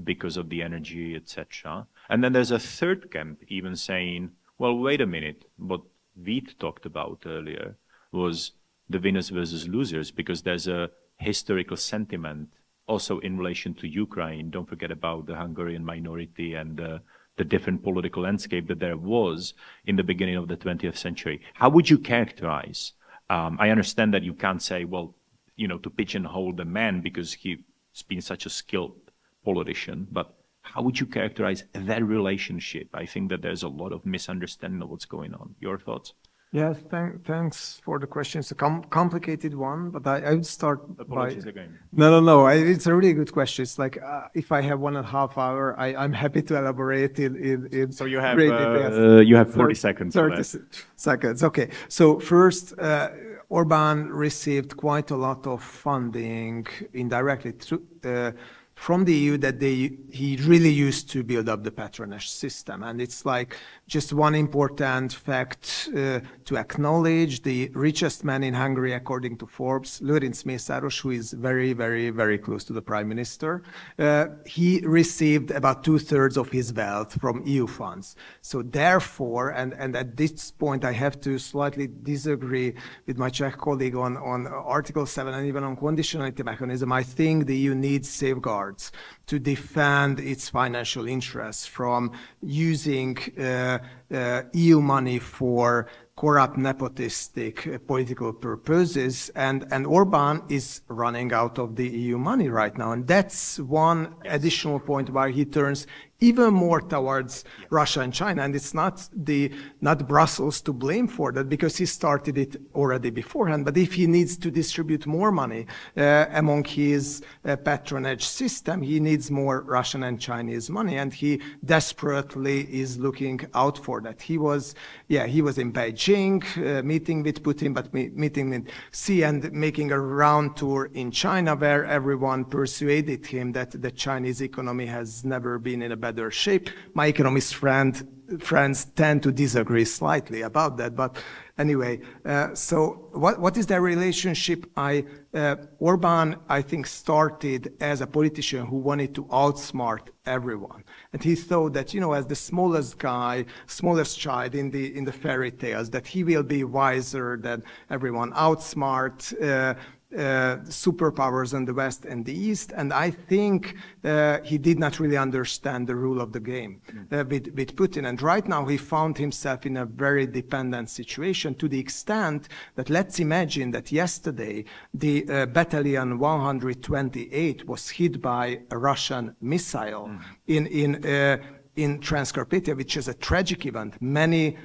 because of the energy, etc. And then there's a third camp even saying, well, wait a minute, what Vít talked about earlier was the winners versus losers, because there's a historical sentiment also in relation to Ukraine. Don't forget about the Hungarian minority and the different political landscape that there was in the beginning of the 20th century. How would you characterize? I understand that you can't say, well, you know, to pigeonhole the man because he's been such a skilled politician, but how would you characterize that relationship? I think that there's a lot of misunderstanding of what's going on. Your thoughts? Yes, thanks for the question. It's a complicated one, but I would start Apologies again. No. It's a really good question. It's like if I have 1.5 hours, I'm happy to elaborate in So you have great details. you have 30 seconds. 30 seconds. Okay. So first, Orban received quite a lot of funding indirectly from the EU that he really used to build up the patronage system. And it's like just one important fact to acknowledge. The richest man in Hungary, according to Forbes, Lőrinc Mészáros, who is very, very, very close to the prime minister, he received about 2/3 of his wealth from EU funds. So therefore, and at this point, I have to slightly disagree with my Czech colleague on Article 7 and even on conditionality mechanism. I think the EU needs safeguards safeguards to defend its financial interests from using EU money for corrupt, nepotistic political purposes, and Orban is running out of the EU money right now. And that's one additional point where he turns even more towards Russia and China. And it's not Brussels to blame for that, because he started it already beforehand. But if he needs to distribute more money among his patronage system, he needs more Russian and Chinese money. And he desperately is looking out for that. He was in Beijing, meeting with Putin, but meeting with Xi, and making a round tour in China, where everyone persuaded him that the Chinese economy has never been in a better shape. My economist friends tend to disagree slightly about that, but anyway, so what is their relationship? Orban, I think, started as a politician who wanted to outsmart everyone, and he thought that, as the smallest child in the fairy tales, that he will be wiser than everyone, outsmart superpowers in the West and the East. And I think he did not really understand the rule of the game with Putin. And right now he found himself in a very dependent situation, to the extent that, let's imagine that yesterday the Battalion 128 was hit by a Russian missile in Transcarpathia, which is a tragic event. Many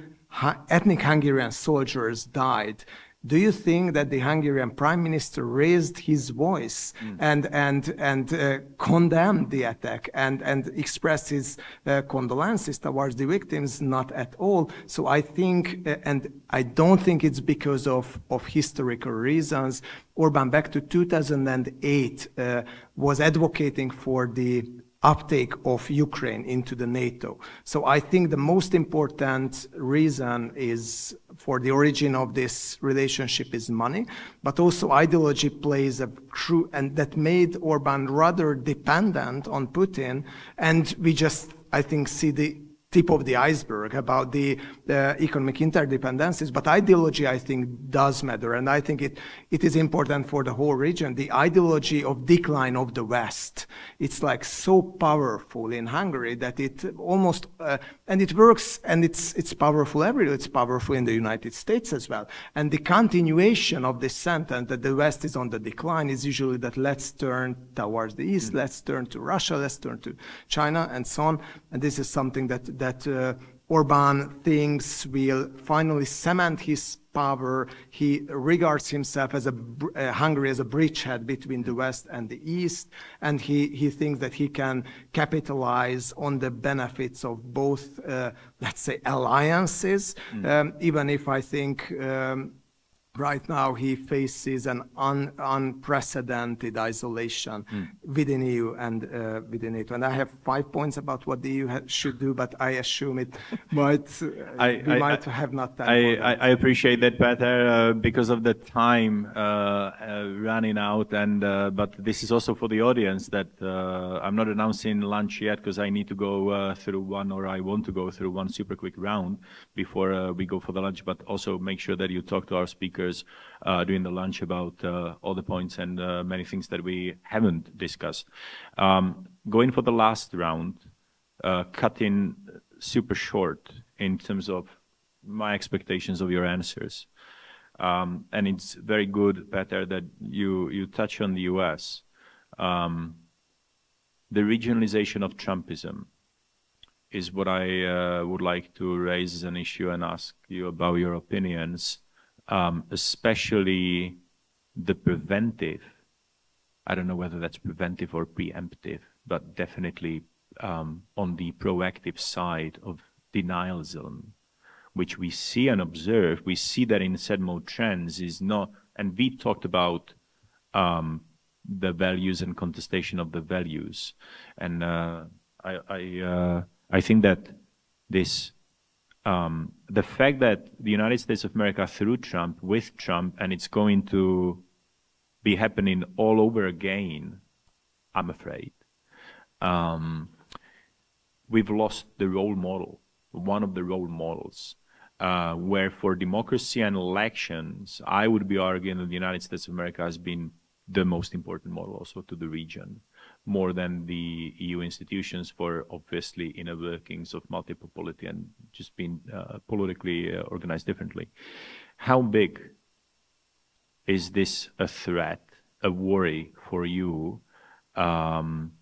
ethnic Hungarian soldiers died. Do you think that the Hungarian Prime Minister raised his voice and condemned the attack and expressed his condolences towards the victims? Not at all. So I think, and I don't think it's because of historical reasons. Orban, back to 2008, was advocating for the uptake of Ukraine into the NATO. So I think the most important reason is, for the origin of this relationship, is money, but also ideology plays a true, and that made Orban rather dependent on Putin. And we just, I think, see the tip of the iceberg about the economic interdependencies. But ideology, I think, does matter. And I think it is important for the whole region. The ideology of decline of the West, it's like so powerful in Hungary that it almost, and it works, and it's powerful everywhere. It's powerful in the United States as well. And the continuation of this sentence that the West is on the decline is usually that let's turn towards the East, let's turn to Russia, let's turn to China, and so on. And this is something that Orban thinks will finally cement his power. He regards himself as Hungary as a bridgehead between the West and the East, and he thinks that he can capitalize on the benefits of both, let's say, alliances, even if I think right now he faces an unprecedented isolation within EU and within NATO. And I have 5 points about what the EU should do, but I assume it might might have not time. I appreciate that, Peter, because of the time running out, and but this is also for the audience that I'm not announcing lunch yet, because I need to go through one, or I want to go through one super quick round before we go for the lunch, but also make sure that you talk to our speakers during the lunch about all the points and many things that we haven't discussed. Going for the last round, cutting super short in terms of my expectations of your answers. And it's very good, Peter, that you touch on the US. The regionalization of Trumpism is what I would like to raise as an issue and ask you about your opinions. Especially the preventive, I don't know whether that's preventive or preemptive, but definitely on the proactive side of denialism, which we see and observe. We see that in set mode trends is not, and we talked about the values and contestation of the values. And I think that this, the fact that the United States of America, through Trump, with Trump, and it's going to be happening all over again, I'm afraid. We've lost the role model, one of the role models, where for democracy and elections, I would be arguing that the United States of America has been the most important model also to the region, more than the EU institutions for obviously inner workings of multiple polity and just being politically organized differently. How big is this a threat, a worry for you,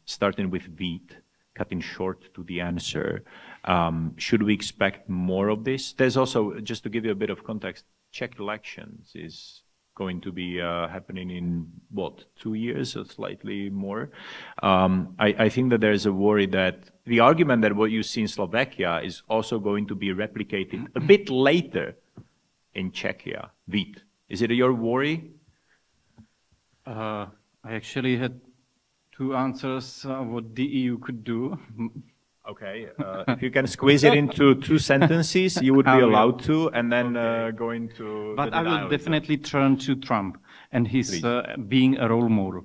starting with wheat, cutting short to the answer? Should we expect more of this? There's also, just to give you a bit of context, Czech elections is going to be happening in, what, 2 years or slightly more? I think that there's a worry that the argument that what you see in Slovakia is also going to be replicated a bit later in Czechia, wheat. Is it your worry? I actually had 2 answers what the EU could do. Okay, if you can squeeze it into 2 sentences, you would be allowed to, and then go into. But I will definitely turn to Trump and his being a role model.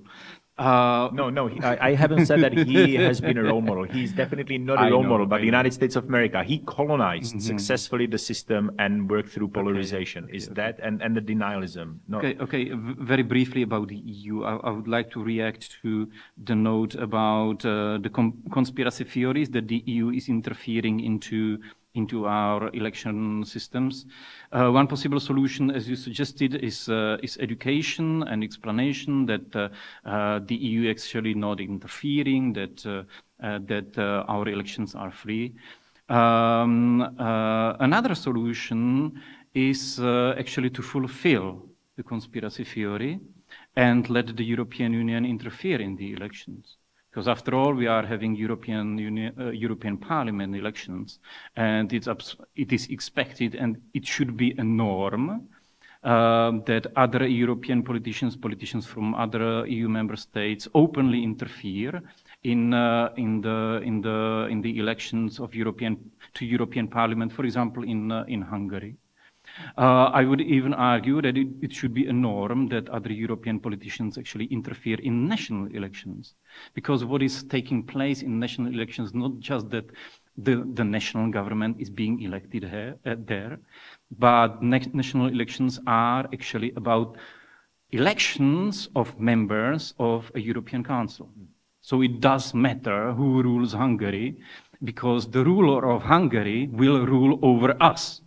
No, I haven't said that he has been a role model. He's definitely not a role model, but the United States of America, he colonized successfully the system and worked through polarization. Is that, and the denialism. No. Okay, very briefly about the EU, I would like to react to the note about the conspiracy theories that the EU is interfering into our election systems. One possible solution, as you suggested, is education and explanation that the EU actually not interfering, that our elections are free. Another solution is actually to fulfill the conspiracy theory and let the European Union interfere in the elections. Because after all, we are having European Parliament elections, and it is expected, and it should be a norm that other European politicians from other EU member states openly interfere in the elections of European Parliament, for example, in Hungary. I would even argue that it should be a norm that other European politicians actually interfere in national elections. Because what is taking place in national elections, not just that the national government is being elected there, but national elections are actually about elections of members of a European Council. So it does matter who rules Hungary, because the ruler of Hungary will rule over us.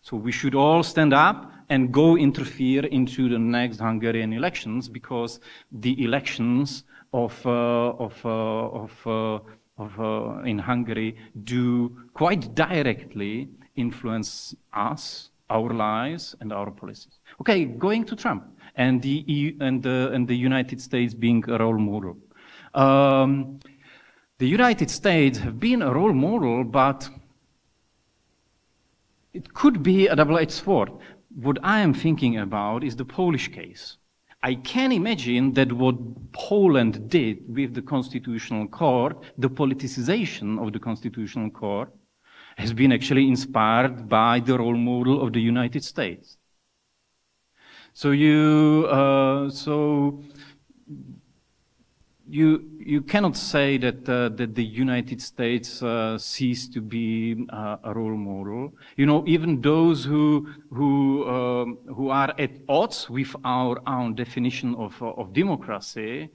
So we should all stand up and go interfere into the next Hungarian elections, because the elections in Hungary do quite directly influence us, our lives, and our policies. Okay, going to Trump and the EU and the United States being a role model. The United States have been a role model, but it could be a double-edged sword. What I am thinking about is the Polish case. I can imagine that what Poland did with the Constitutional Court, the politicization of the Constitutional Court, has been actually inspired by the role model of the United States. So you cannot say that the United States ceased to be a role model. You know, even those who are at odds with our own definition of democracy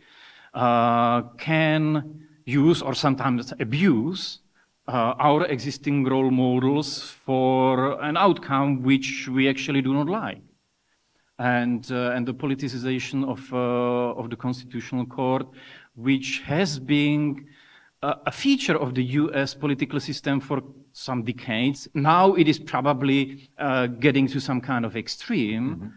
can use or sometimes abuse our existing role models for an outcome which we actually do not like. And the politicization of the Constitutional Court, which has been a feature of the US political system for some decades. Now it is probably getting to some kind of extreme,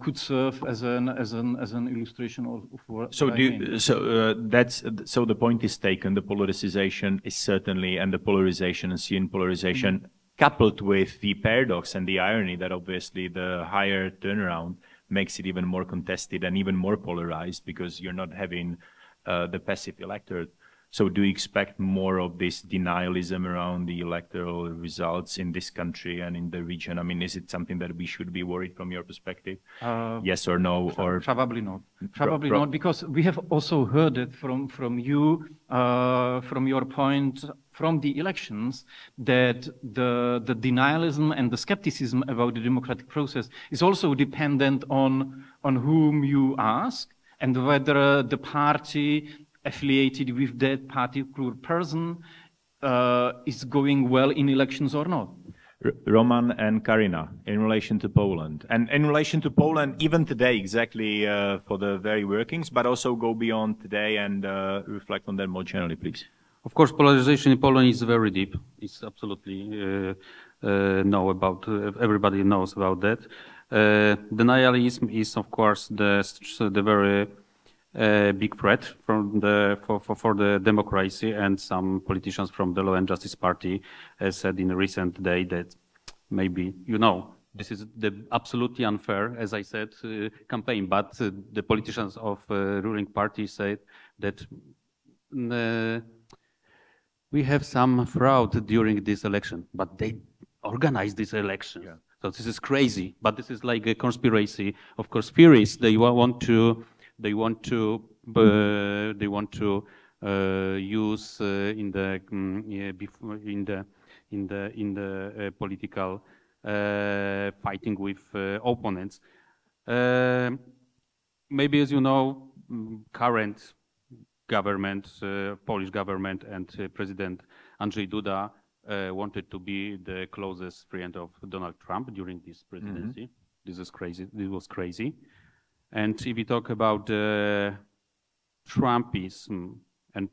could serve as an illustration of what. So the point is taken. The polarization is certainly, and the polarization and seeing polarization, coupled with the paradox and the irony that obviously the higher turnaround makes it even more contested and even more polarized, because you're not having the passive electorate. So do you expect more of this denialism around the electoral results in this country and in the region? I mean, is it something that we should be worried from your perspective? Yes or no? Or probably not. Probably not, because we have also heard it from you, from your point, from the elections, that the denialism and the skepticism about the democratic process is also dependent on whom you ask and whether the party affiliated with that particular person is going well in elections or not. Roman and Karina, in relation to Poland, and in relation to Poland, even today, exactly for the very workings, but also go beyond today and reflect on that more generally, please. Of course, polarization in Poland is very deep. It's absolutely everybody knows about that. Denialism is, of course, the very big threat for the democracy, and some politicians from the Law and Justice Party said in a recent day that maybe, this is the absolutely unfair, as I said, campaign, but the politicians of ruling party said that we have some fraud during this election, but they organized this election. Yeah. So this is crazy, but this is like a conspiracy. Of course, theorists, they want to use in the political fighting with opponents. Maybe, as you know, current government, Polish government, and President Andrzej Duda wanted to be the closest friend of Donald Trump during this presidency. Mm-hmm. This is crazy. This was crazy. And if we talk about Trumpism and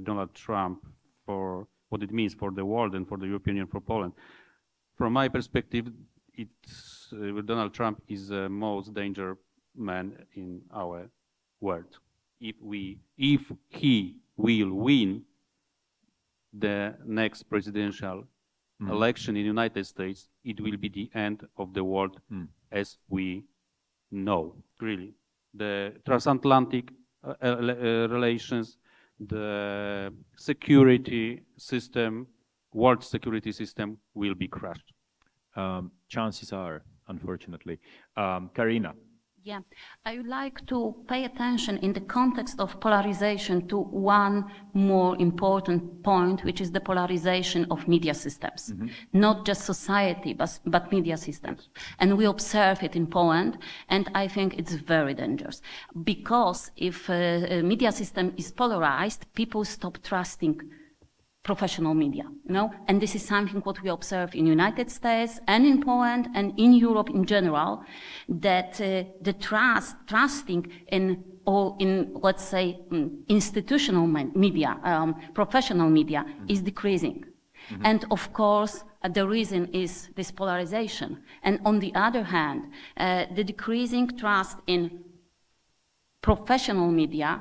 Donald Trump, for what it means for the world and for the European Union, for Poland, from my perspective, Donald Trump is the most dangerous man in our world. If he will win the next presidential election in the United States, it will be the end of the world as we know. Really, the transatlantic relations, the security system, world security system will be crushed. Chances are, unfortunately. Karina. Yeah, I would like to pay attention in the context of polarization to one more important point, which is the polarization of media systems. Mm-hmm. Not just society, but media systems. And we observe it in Poland, and I think it's very dangerous. Because if a media system is polarized, people stop trusting professional media, and this is something what we observe in the United States and in Poland and in Europe in general, that the trusting in let's say institutional media, professional media is decreasing. Mm-hmm. And of course, the reason is this polarization. And on the other hand, the decreasing trust in professional media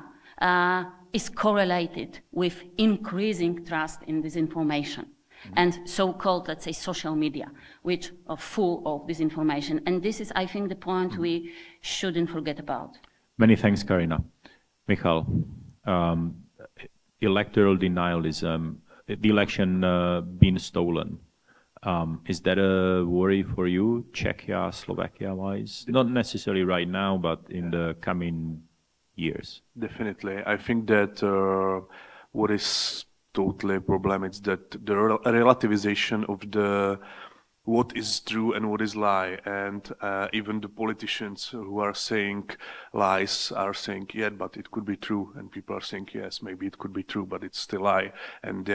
is correlated with increasing trust in disinformation and so-called, let's say, social media, which are full of disinformation. And this is, I think, the point we shouldn't forget about. Many thanks, Karina. Michal, electoral denialism, the election being stolen. Is that a worry for you, Czechia, Slovakia-wise? Not necessarily right now, but in the coming years. Definitely. I think that what is totally a problem is that the relativization of the what is true and what is lie, and even the politicians who are saying lies are saying, yeah, but it could be true, and people are saying, yes, maybe it could be true, but it's still lie, and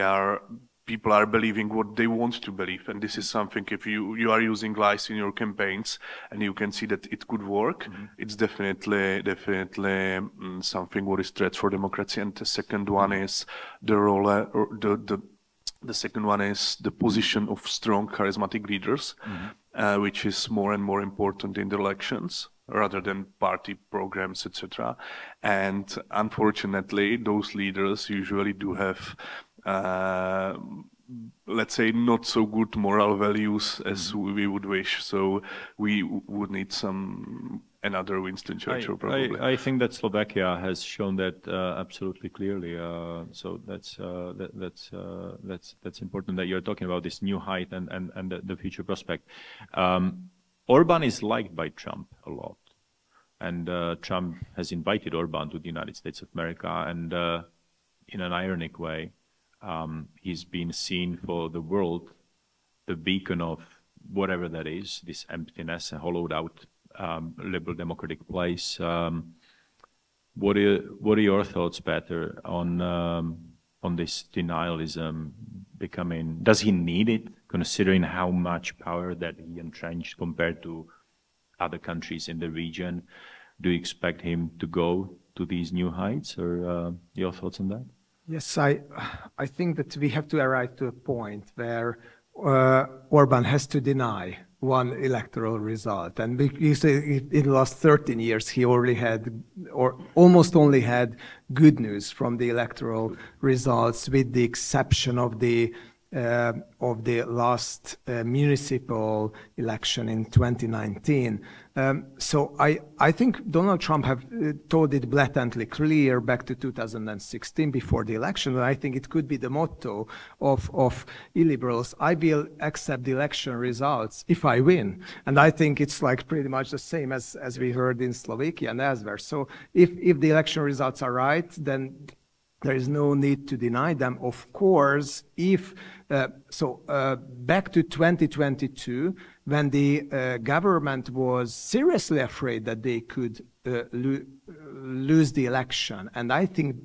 people are believing what they want to believe, and this is something, if you are using lies in your campaigns and you can see that it could work, it's definitely something what is threat for democracy. And the second one is the role, the second one is the position of strong charismatic leaders, which is more and more important in the elections rather than party programs, etc. And unfortunately, those leaders usually do have let's say, not so good moral values as we would wish. So we would need another Winston Churchill, probably. I think that Slovakia has shown that absolutely clearly. So that's important that you're talking about this new height and the future prospect. Orban is liked by Trump a lot, and Trump has invited Orban to the United States of America, and in an ironic way, he's been seen for the world, the beacon of whatever that is, this emptiness, a hollowed out liberal democratic place. What are your thoughts, Peter, on this denialism becoming? Does he need it, considering how much power that he entrenched compared to other countries in the region? Do you expect him to go to these new heights, or your thoughts on that? Yes, I think that we have to arrive to a point where Orban has to deny one electoral result. And because in the last 13 years, he already had, or almost only had, good news from the electoral results, with the exception of the last municipal election in 2019. So I think Donald Trump have told it blatantly clear back to 2016 before the election, and I think it could be the motto of illiberals. I will accept the election results if I win. And I think it's like pretty much the same as we heard in Slovakia and elsewhere. So if the election results are right, then there is no need to deny them. Of course, back to 2022, when the government was seriously afraid that they could lose the election, and I think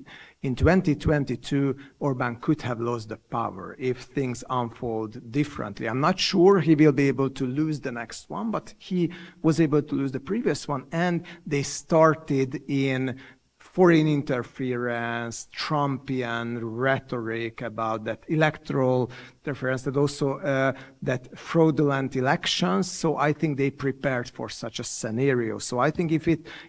in 2022, Orban could have lost the power if things unfold differently. I'm not sure he will be able to lose the next one, but he was able to lose the previous one, and they started in foreign interference, Trumpian rhetoric about that electoral interference, that also that fraudulent elections. So I think they prepared for such a scenario. So I think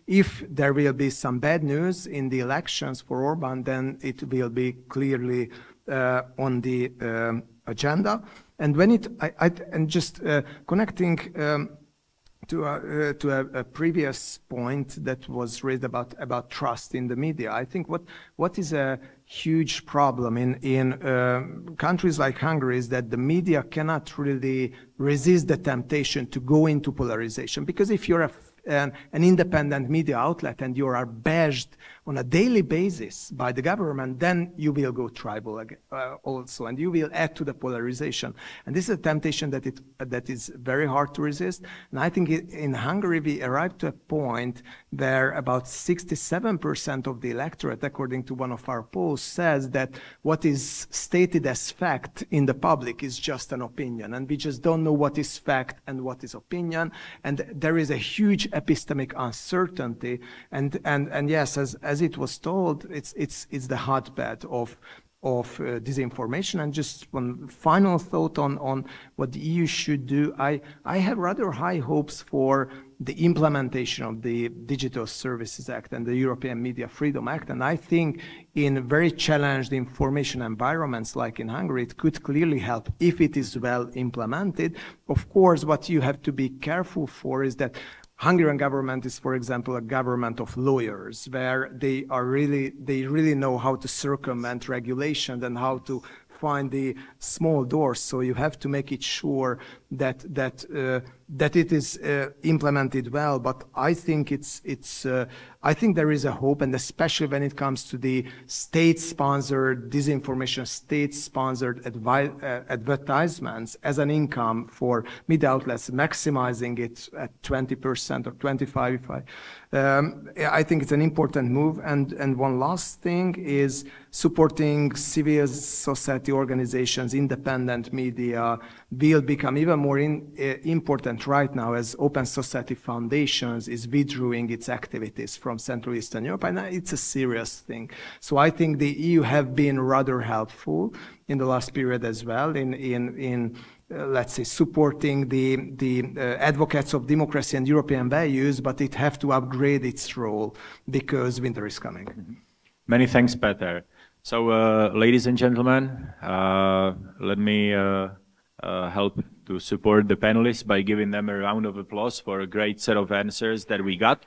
if there will be some bad news in the elections for Orban, then it will be clearly on the agenda. And when connecting. To a previous point that was raised about trust in the media, I think what is a huge problem in countries like Hungary is that the media cannot really resist the temptation to go into polarization. Because if you're an independent media outlet and you are bashed on a daily basis by the government, then you will go tribal also, and you will add to the polarization. And this is a temptation that is very hard to resist. And I think in Hungary we arrived to a point where about 67% of the electorate, according to one of our polls, says that what is stated as fact in the public is just an opinion, and we just don't know what is fact and what is opinion. And there is a huge epistemic uncertainty, and yes, as it was told, it's the hotbed of disinformation. And just one final thought on what the EU should do. I have rather high hopes for the implementation of the Digital Services Act and the European Media Freedom Act. And I think in very challenged information environments like in Hungary, it could clearly help if it is well implemented. Of course, what you have to be careful for is that Hungarian government is, for example, a government of lawyers, where they really know how to circumvent regulation and how to find the small doors. So you have to make it sure that it is implemented well. But I think I think there is a hope, and especially when it comes to the state-sponsored disinformation, state-sponsored advertisements as an income for media outlets, maximizing it at 20% or 25%. I think it's an important move. And one last thing is supporting civil society organizations, independent media will become even more important right now as Open Society Foundations is withdrawing its activities from Central Eastern Europe, and it's a serious thing. So I think the EU have been rather helpful in the last period as well in let's say, supporting the advocates of democracy and European values, but it have to upgrade its role because winter is coming. Many thanks, Peter. So, ladies and gentlemen, let me help to support the panelists by giving them a round of applause for a great set of answers that we got.